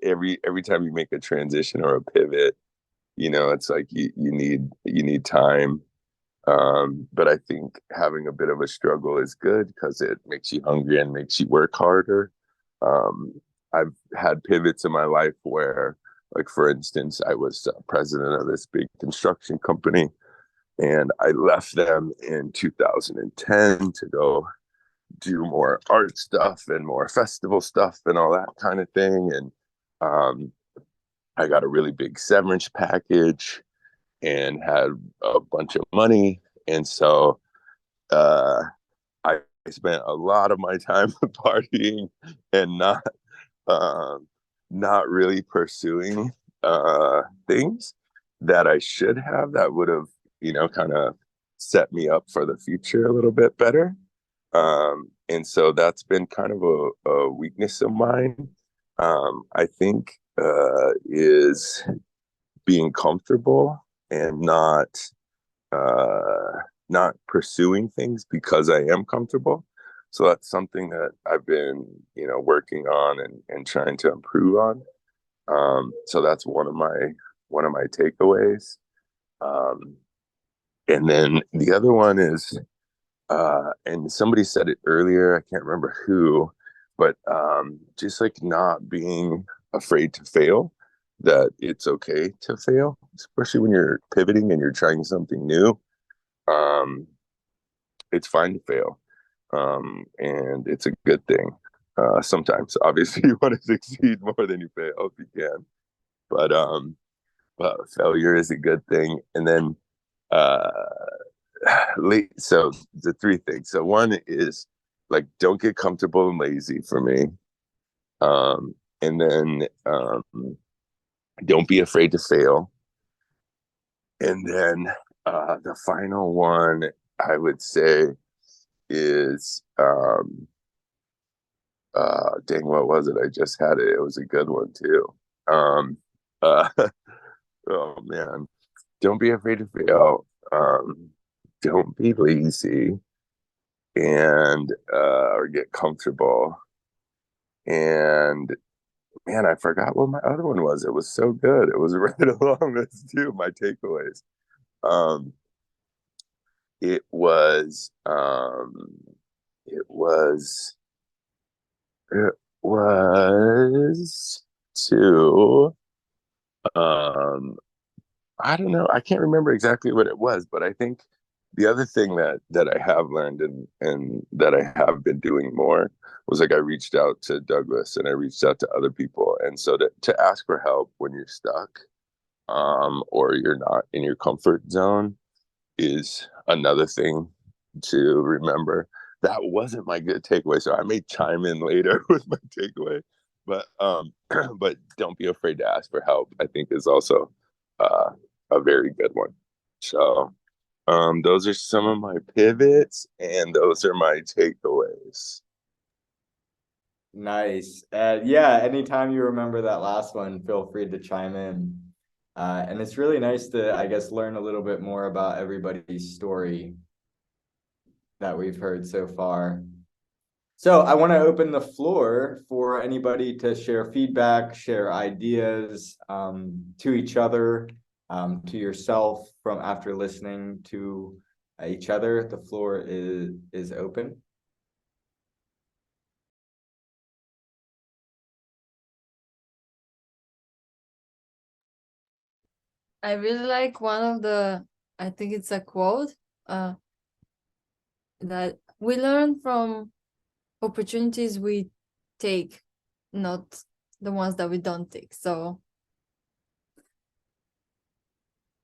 Speaker 5: every time you make a transition or a pivot, it's like you need time. But I think having a bit of a struggle is good because it makes you hungry and makes you work harder. I've had pivots in my life where, like, for instance, I was president of this big construction company, and I left them in 2010 to go do more art stuff and more festival stuff and all that kind of thing. And I got a really big severance package and had a bunch of money. And so I spent a lot of my time partying and not really pursuing things that I should have, that would have, kind of set me up for the future a little bit better. And so that's been kind of a weakness of mine. I think is being comfortable and not pursuing things because I am comfortable. So that's something that I've been, working on and trying to improve on. So that's one of my takeaways. And then the other one is, and somebody said it earlier, I can't remember who, but just like not being afraid to fail, that it's okay to fail, especially when you're pivoting and you're trying something new. it's fine to fail, and it's a good thing. Sometimes, obviously, you want to succeed more than you fail if you can, but failure is a good thing. And then, so the three things. So one is like, don't get comfortable and lazy for me. And then don't be afraid to fail. And then the final one I would say is dang, what was it? I just had it. It was a good one too. Oh man, don't be afraid to fail. Don't be lazy, and or get comfortable. And man, I forgot what my other one was. It was so good. It was right along this too. My takeaways. It was to I don't know. I can't remember exactly what it was, but I think the other thing that I have learned and that I have been doing more was like I reached out to Douglas and I reached out to other people. And so to ask for help when you're stuck or you're not in your comfort zone is another thing to remember. That wasn't my good takeaway, so I may chime in later with my takeaway. But but don't be afraid to ask for help, I think is also a very good one. So those are some of my pivots and those are my takeaways.
Speaker 1: Nice. Yeah, anytime you remember that last one, feel free to chime in. And it's really nice to, I guess, learn a little bit more about everybody's story that we've heard so far. So I want to open the floor for anybody to share feedback, share ideas to each other, to yourself from after listening to each other. The floor is open.
Speaker 3: I really like one of the, I think it's a quote, that we learn from opportunities we take, not the ones that we don't take. So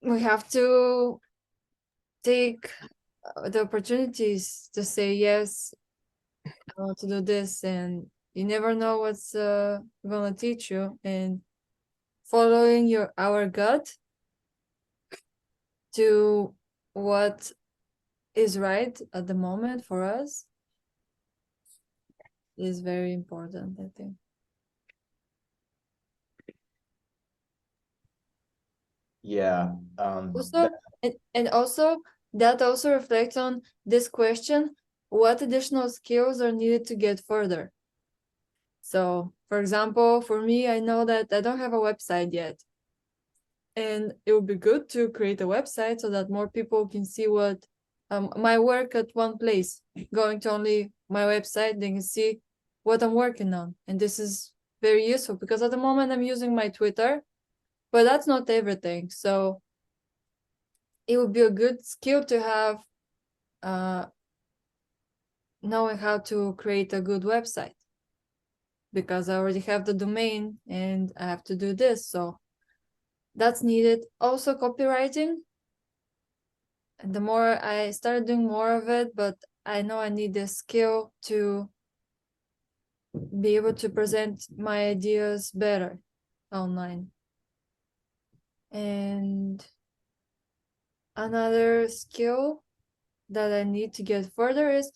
Speaker 3: we have to take the opportunities to say, yes, I want to do this, and you never know what's gonna teach you. And following our gut to what is right at the moment for us is very important, I think.
Speaker 1: Yeah.
Speaker 3: Also, and also that also reflects on this question: what additional skills are needed to get further? So, for example, for me, I know that I don't have a website yet. And it would be good to create a website so that more people can see what my work at one place. Going to only my website, they can see what I'm working on. And this is very useful because at the moment I'm using my Twitter, but that's not everything. So it would be a good skill to have, knowing how to create a good website, because I already have the domain and I have to do this. So that's needed. Also copywriting. And the more I started doing more of it, but I know I need the skill to be able to present my ideas better online. And another skill that I need to get further is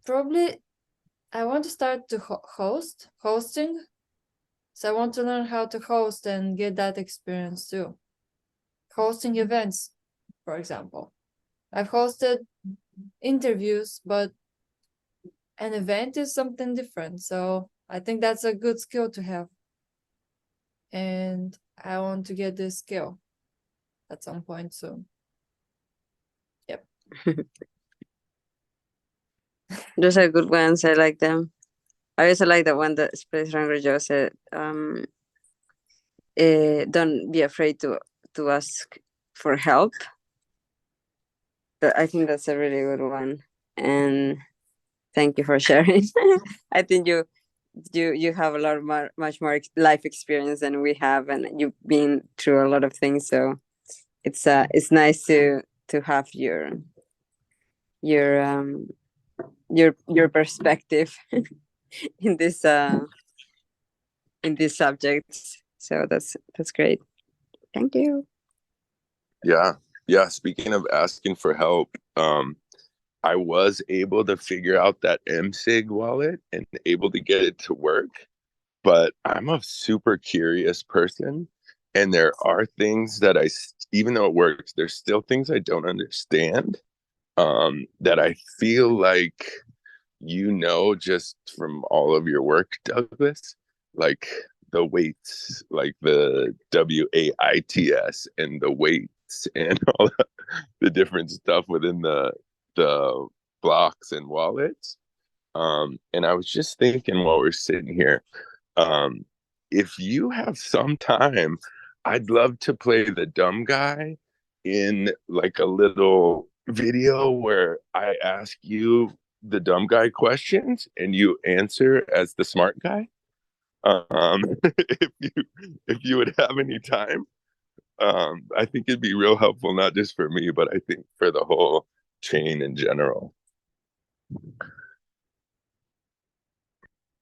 Speaker 3: probably I want to start to hosting. So I want to learn how to host and get that experience too. Hosting events, for example. I've hosted interviews, but an event is something different. So I think that's a good skill to have. And I want to get this skill at some point soon. Yep.
Speaker 4: Those are good ones. I like them. I also like the one that Spacewrangler Joe said, don't be afraid to ask for help. I think that's a really good one, and thank you for sharing. I think you have a lot of much more life experience than we have, and you've been through a lot of things. So it's nice to have your perspective in this in these subjects. So that's great. Thank you.
Speaker 5: Yeah. Speaking of asking for help, I was able to figure out that MSIG wallet and able to get it to work, but I'm a super curious person, and there are things that even though it works, there's still things I don't understand, that I feel like, just from all of your work, Douglas, like the weights, like the WAITS and the weights and all the different stuff within the blocks and wallets. And I was just thinking while we're sitting here, if you have some time, I'd love to play the dumb guy in like a little video where I ask you the dumb guy questions and you answer as the smart guy. If you would have any time, I think it'd be real helpful, not just for me, but I think for the whole chain in general.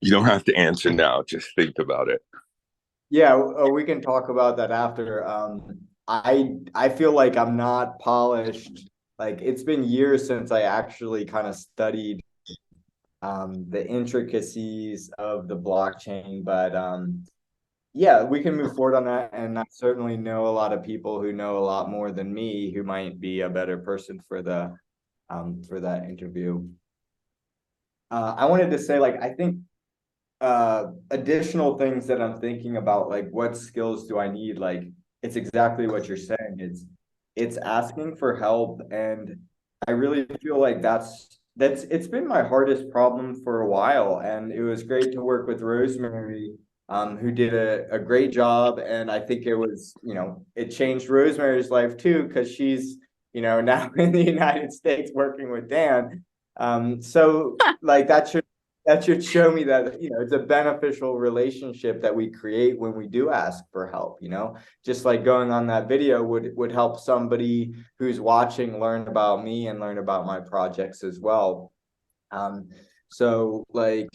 Speaker 5: You don't have to answer now, just think about it.
Speaker 1: Yeah, we can talk about that after. I feel like I'm not polished. Like, it's been years since I actually kind of studied the intricacies of the blockchain, but yeah, we can move forward on that. And I certainly know a lot of people who know a lot more than me who might be a better person for that interview. I wanted to say, like, I think additional things that I'm thinking about, like, what skills do I need? Like, it's exactly what you're saying. It's asking for help, and I really feel like it's been my hardest problem for a while. And it was great to work with Rosemary, who did a great job. And I think it changed Rosemary's life too, because she's now in the United States working with Dan. So like that should show me that it's a beneficial relationship that we create when we do ask for help. Just like going on that video would help somebody who's watching learn about me and learn about my projects as well. So like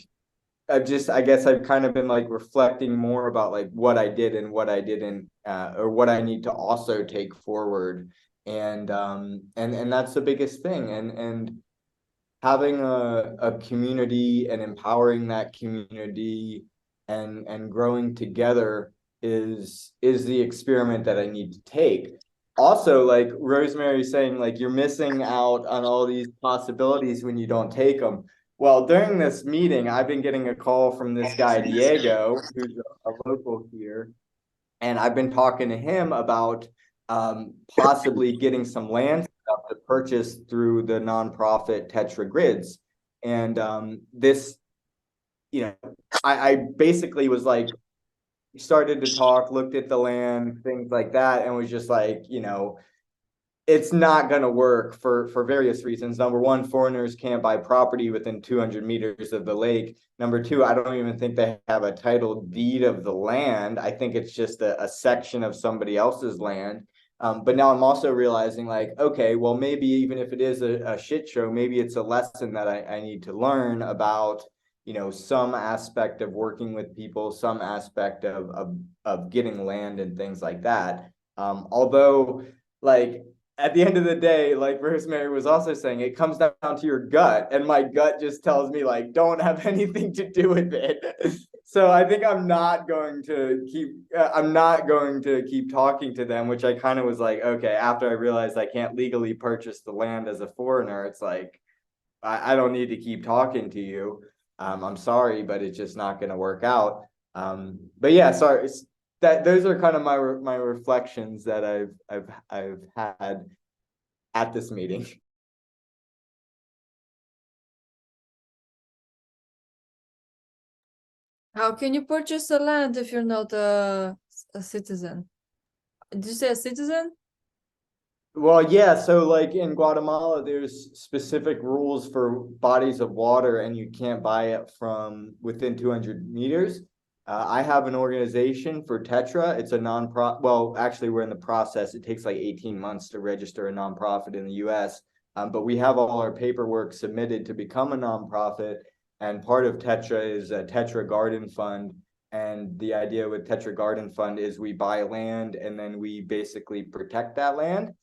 Speaker 1: I guess I've kind of been like reflecting more about like what I did and what I didn't, or what I need to also take forward. And that's the biggest thing. And having a community and empowering that community and growing together is the experiment that I need to take. Also, like Rosemary saying, like, you're missing out on all these possibilities when you don't take them. Well, during this meeting, I've been getting a call from this guy, Diego, who's a local here, and I've been talking to him about possibly getting some land stuff to purchase through the nonprofit Tetra Grids. And this, I basically was like, started to talk, looked at the land, things like that, and was just like, it's not going to work for various reasons. Number one, foreigners can't buy property within 200 meters of the lake. Number two, I don't even think they have a title deed of the land. I think it's just a section of somebody else's land. But now I'm also realizing, like, okay, well, maybe even if it is a shit show, maybe it's a lesson that I need to learn about, some aspect of working with people, some aspect of getting land and things like that. Although, like, at the end of the day, like Rosemary was also saying, it comes down to your gut. And my gut just tells me, like, don't have anything to do with it. So I think I'm not going to keep talking to them, which I kind of was like, okay, after I realized I can't legally purchase the land as a foreigner, it's like, I don't need to keep talking to you. I'm sorry, but it's just not going to work out. But yeah, sorry. Those are kind of my reflections that I've had at this meeting.
Speaker 3: How can you purchase a land if you're not a citizen? Did you say a citizen?
Speaker 1: Well, yeah, so like in Guatemala, there's specific rules for bodies of water, and you can't buy it from within 200 meters. I have an organization for Tetra. It's a well, actually, we're in the process. It takes like 18 months to register a nonprofit in the US. But we have all our paperwork submitted to become a nonprofit. And part of Tetra is a Tetra Garden Fund. And the idea with Tetra Garden Fund is we buy land and then we basically protect that land.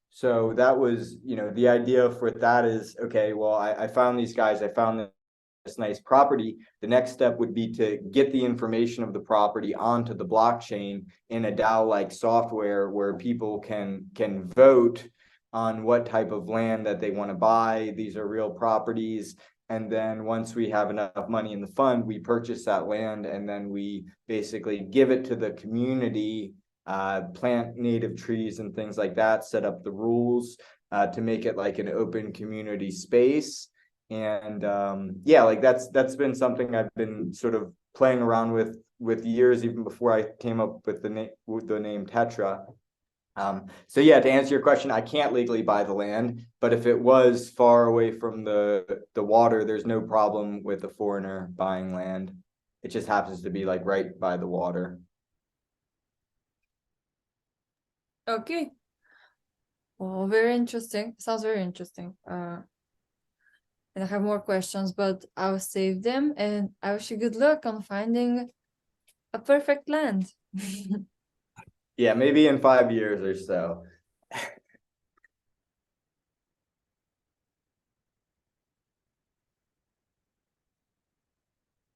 Speaker 1: So that was, the idea for that is, okay, well, I found these guys, I found this nice property. The next step would be to get the information of the property onto the blockchain in a DAO-like software where people can vote on what type of land that they want to buy. These are real properties. And then once we have enough money in the fund, we purchase that land and then we basically give it to the community, plant native trees and things like that, set up the rules to make it like an open community space. And yeah, like that's been something I've been sort of playing around with years, even before I came up with the name Tetra. So yeah, to answer your question, I can't legally buy the land, but if it was far away from the water, there's no problem with a foreigner buying land. It just happens to be like right by the water.
Speaker 3: Okay. Well, very interesting. Sounds very interesting. And I have more questions, but I'll save them, and I wish you good luck on finding a perfect land.
Speaker 1: Yeah, maybe in 5 years or so.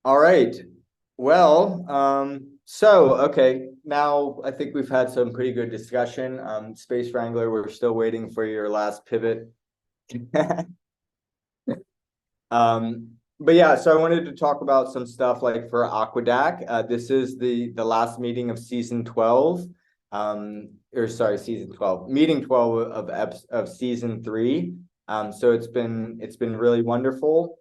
Speaker 1: All right. Well, okay. Now I think we've had some pretty good discussion. Spacewrangler, we're still waiting for your last pivot. But yeah, so I wanted to talk about some stuff like for Aquadac. This is the last meeting of season 12. Or sorry, season 12, meeting 12 of season 3. So it's been really wonderful.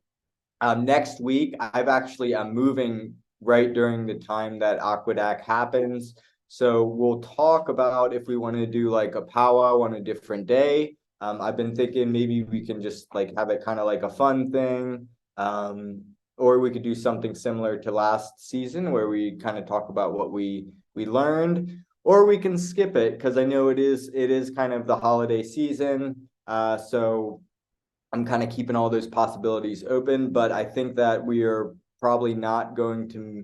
Speaker 1: Next week, I'm moving right during the time that Aquadac happens. So we'll talk about if we want to do like a powwow on a different day. I've been thinking maybe we can just like have it kind of like a fun thing. Or we could do something similar to last season where we kind of talk about what we learned, or we can skip it because I know it is kind of the holiday season. So I'm kind of keeping all those possibilities open, but I think that we are probably not going to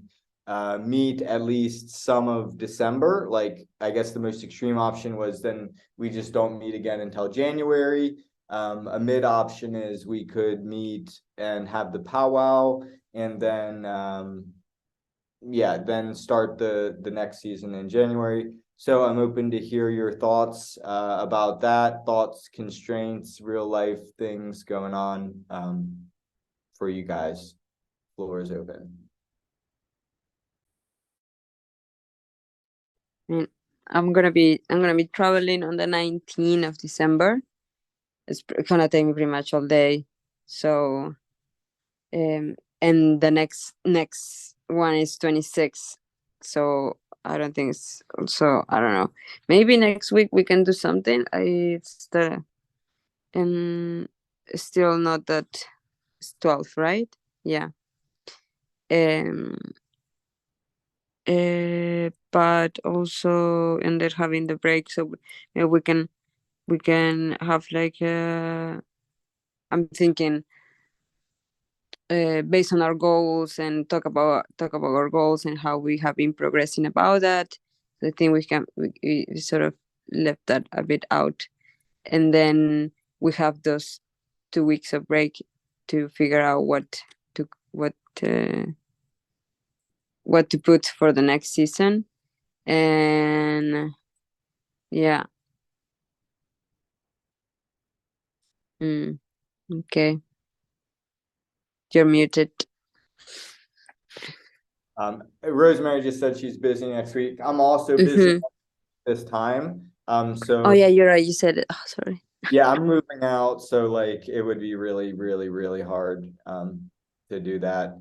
Speaker 1: meet at least some of December. Like, I guess the most extreme option was then we just don't meet again until January. A mid option is we could meet and have the powwow and then then start the next season in January. So I'm open to hear your thoughts about that, thoughts, constraints, real life things going on for you guys. Floor is open.
Speaker 4: I'm gonna be traveling on the 19th of December. It's gonna take me pretty much all day. So and the next one is 26. So I don't think it's also, I don't know. Maybe next week we can do something. It's still not that it's 12, right? Yeah. But also ended having the break, so we can have like I'm thinking based on our goals and talk about our goals and how we have been progressing about that. I think we sort of left that a bit out, and then we have those 2 weeks of break to figure out what to put for the next season. And yeah. Okay, you're muted.
Speaker 1: Rosemary just said she's busy next week. I'm also busy this time. So
Speaker 4: oh yeah, you're right, you said it. Oh, sorry.
Speaker 1: Yeah, I'm moving out, so like it would be really, really, really hard to do that.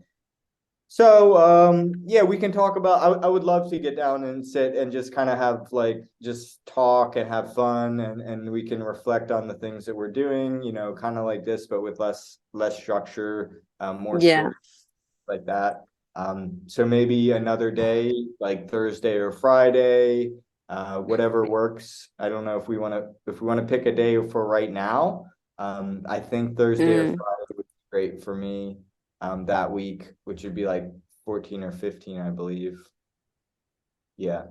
Speaker 1: So, yeah, we can talk about, I would love to get down and sit and just kind of have like, just talk and have fun and we can reflect on the things that we're doing, you know, kind of like this, but with less structure, more
Speaker 4: Yeah.
Speaker 1: story like that. So maybe another day, like Thursday or Friday, whatever works. I don't know if we want to pick a day for right now. I think Thursday or Friday would be great for me. That week, which would be like 14 or 15, I believe. Yeah.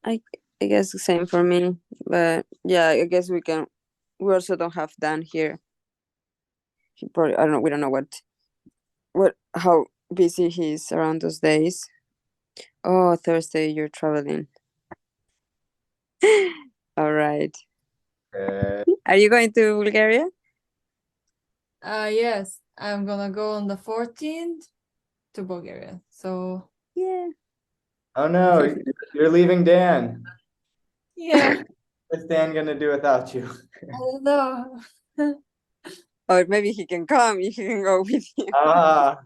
Speaker 4: I guess the same for me, but yeah, I guess we also don't have Dan here. He probably, I don't know, we don't know how busy he is around those days. Oh, Thursday you're traveling. All right. Are you going to Bulgaria?
Speaker 3: Yes, I'm gonna go on the 14th to Bulgaria. So
Speaker 4: Yeah.
Speaker 1: Oh no, you're leaving Dan.
Speaker 3: yeah,
Speaker 1: What's Dan gonna do without you?
Speaker 3: I don't know.
Speaker 4: Or maybe he can come, he can go with you.
Speaker 1: Ah,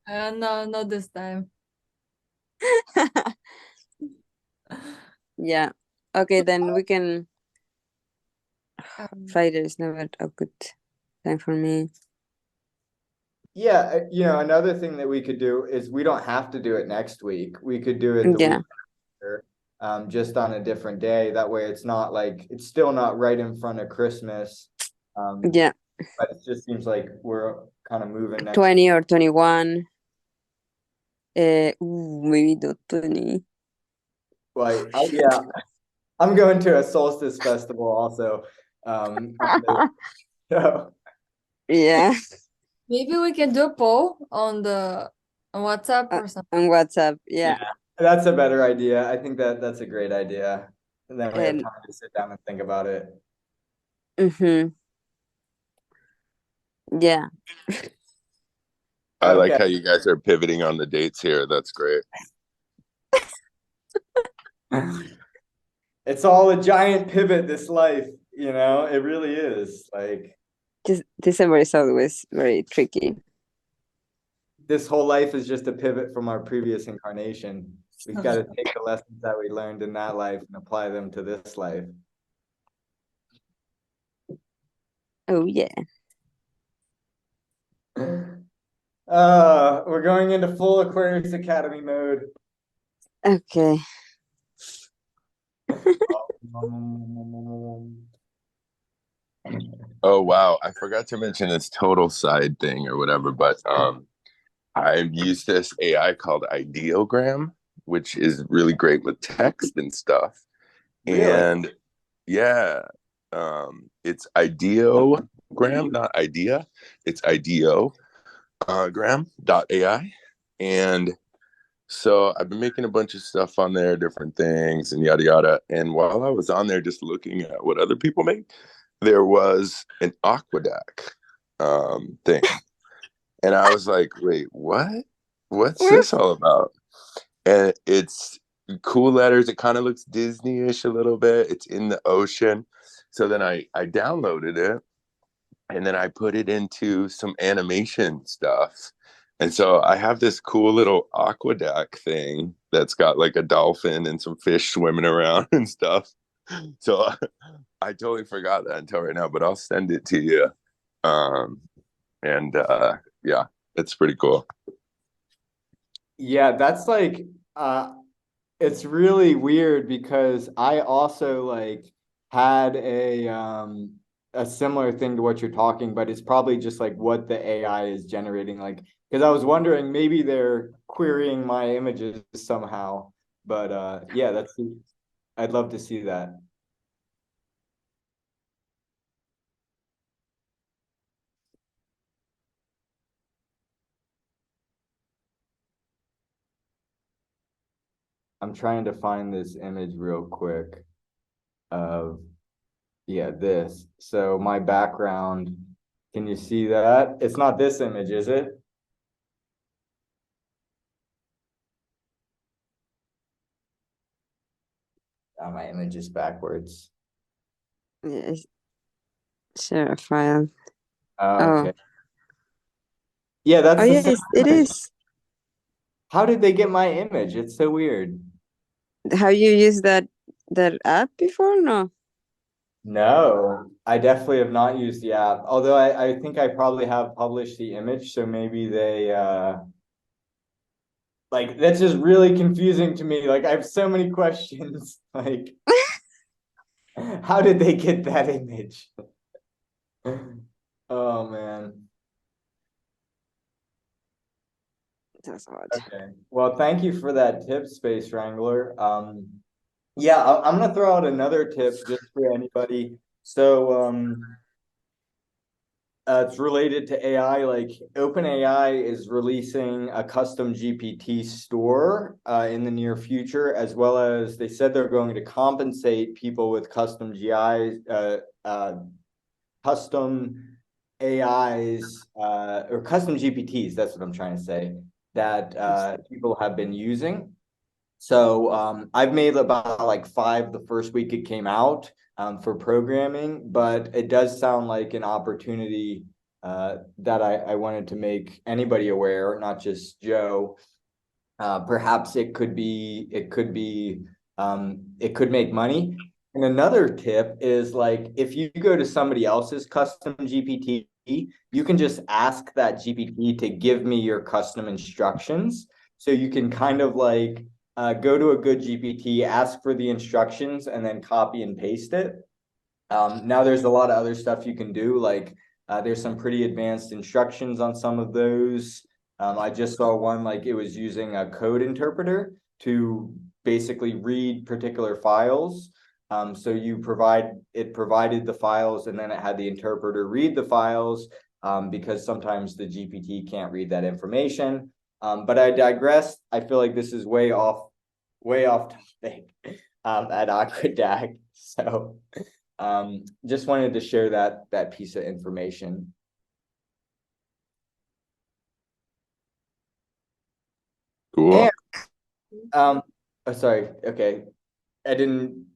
Speaker 3: No, not this time.
Speaker 4: Yeah. Okay, then we can. Friday is never a good time for me.
Speaker 1: yeah, you know, another thing that we could do is we don't have to do it next week. We could do it the
Speaker 4: Yeah.
Speaker 1: week after, just on a different day. That way it's not like, it's still not right in front of Christmas.
Speaker 4: Yeah.
Speaker 1: But it just seems like we're kind of moving next.
Speaker 4: 20 or 21. Maybe not 20.
Speaker 1: Like, yeah, I'm going to a solstice festival also. So
Speaker 4: Yeah.
Speaker 3: Maybe we can do a poll on WhatsApp or something.
Speaker 4: On WhatsApp. Yeah.
Speaker 1: that's a better idea. I think that's a great idea. And then we have
Speaker 4: And
Speaker 1: time to sit down and think about it.
Speaker 4: Yeah.
Speaker 5: I like
Speaker 1: Okay.
Speaker 5: how you guys are pivoting on the dates here. That's great.
Speaker 1: It's all a giant pivot, this life, you know, it really is. Like,
Speaker 4: Just December is always very tricky.
Speaker 1: this whole life is just a pivot from our previous incarnation. We've got to take the lessons that we learned in that life and apply them to this life.
Speaker 4: Oh yeah.
Speaker 1: We're going into full Aquarius Academy mode.
Speaker 4: Okay.
Speaker 5: Oh wow, I forgot to mention this total side thing or whatever, but I've used this AI called Ideogram, which is really great with text and stuff.
Speaker 1: Really?
Speaker 5: And yeah, it's Ideogram, not idea. It's Ideogram.ai. And so I've been making a bunch of stuff on there, different things and yada yada. And while I was on there just looking at what other people make, there was an Aquadac thing. And I was like, wait, what? What's this all about? And it's cool letters. It kind of looks Disney-ish a little bit. It's in the ocean. So then I downloaded it and then I put it into some animation stuff. And so I have this cool little Aquadac thing that's got like a dolphin and some fish swimming around and stuff. So I totally forgot that until right now, but I'll send it to you. Yeah, it's pretty cool.
Speaker 1: Yeah, that's like it's really weird because I also like had a similar thing to what you're talking, but it's probably just like what the AI is generating. Like, because I was wondering maybe they're querying my images somehow. But yeah, I'd love to see that. I'm trying to find this image real quick of, yeah, this. So my background, can you see that? It's not this image, is it? My image is backwards.
Speaker 4: Yeah. Share a file.
Speaker 1: Okay. Yeah, that's
Speaker 4: Oh
Speaker 1: the
Speaker 4: yes,
Speaker 1: same
Speaker 4: it
Speaker 1: image.
Speaker 4: is.
Speaker 1: How did they get my image? It's so weird.
Speaker 4: Have you used that app before? No.
Speaker 1: No, I definitely have not used the app. Although I think I probably have published the image, so maybe they like that's just really confusing to me. Like I have so many questions. Like how did they get that image? Oh man.
Speaker 4: That's odd.
Speaker 1: Okay. Well, thank you for that tip, Spacewrangler. Yeah, I'm gonna throw out another tip just for anybody. So it's related to AI. Like OpenAI is releasing a custom GPT store in the near future, as well as they said they're going to compensate people with custom GIs, custom AIs, or custom GPTs. That's what I'm trying to say. That people have been using. So I've made about like 5 the first week it came out for programming, but it does sound like an opportunity that I wanted to make anybody aware, not just Joe. Perhaps it could make money. And another tip is like if you go to somebody else's custom GPT, you can just ask that GPT to give me your custom instructions. So you can kind of like go to a good GPT, ask for the instructions, and then copy and paste it. Now there's a lot of other stuff you can do, like there's some pretty advanced instructions on some of those. I just saw one like it was using a code interpreter to basically read particular files. So it provided the files and then it had the interpreter read the files because sometimes the GPT can't read that information. But I digress. I feel like this is way off topic at Aquadac. So just wanted to share that piece of information.
Speaker 5: Cool.
Speaker 1: And oh, sorry. Okay. I didn't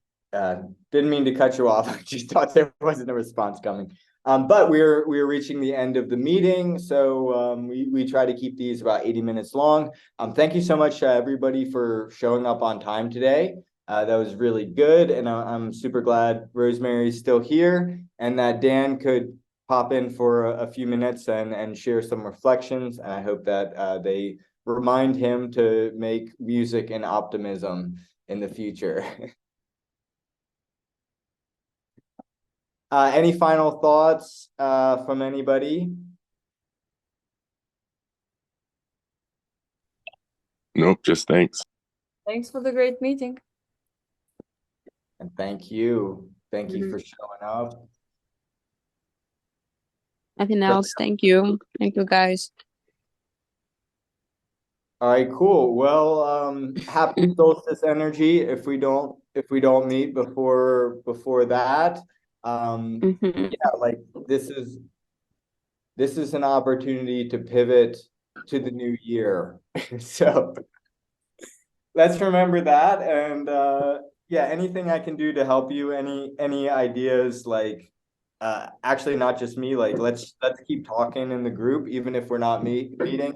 Speaker 1: mean to cut you off. I just thought there wasn't a response coming. But we're reaching the end of the meeting, so we try to keep these about 80 minutes long. Thank you so much, everybody, for showing up on time today. That was really good, and I'm super glad Rosemary's still here, and that Dan could pop in for a few minutes and share some reflections. And I hope that they remind him to make music and optimism in the future. Any final thoughts from anybody?
Speaker 5: Nope, just thanks.
Speaker 3: Thanks for the great meeting.
Speaker 1: And thank you. Thank you for showing up.
Speaker 4: Nothing else. Thank you. Thank you, guys.
Speaker 1: All right, cool. Well, happy solstice energy if we don't meet before that. Yeah, like this is an opportunity to pivot to the new year. So let's remember that. And yeah, anything I can do to help you, any ideas, like actually not just me, like let's keep talking in the group, even if we're not meeting.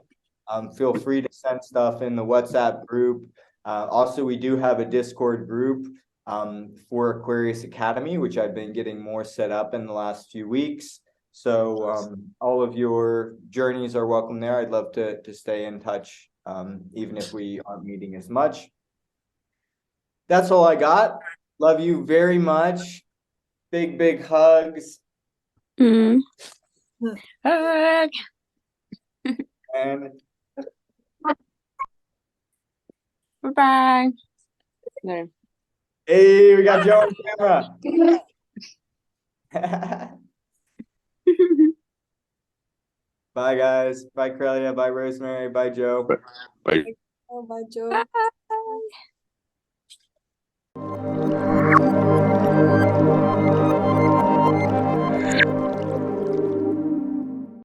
Speaker 1: Feel free to send stuff in the WhatsApp group. Also, we do have a Discord group for Aquarius Academy, which I've been getting more set up in the last few weeks. So all of your journeys are welcome there. I'd love to stay in touch, even if we aren't meeting as much. That's all I got. Love you very much. Big hugs.
Speaker 4: Hug.
Speaker 1: And
Speaker 4: Bye-bye. There.
Speaker 1: hey, we got Joe on camera. Bye, guys. Bye, Karelia. Bye, Rosemary. Bye, Joe.
Speaker 5: Bye.
Speaker 3: Oh, bye, Joe.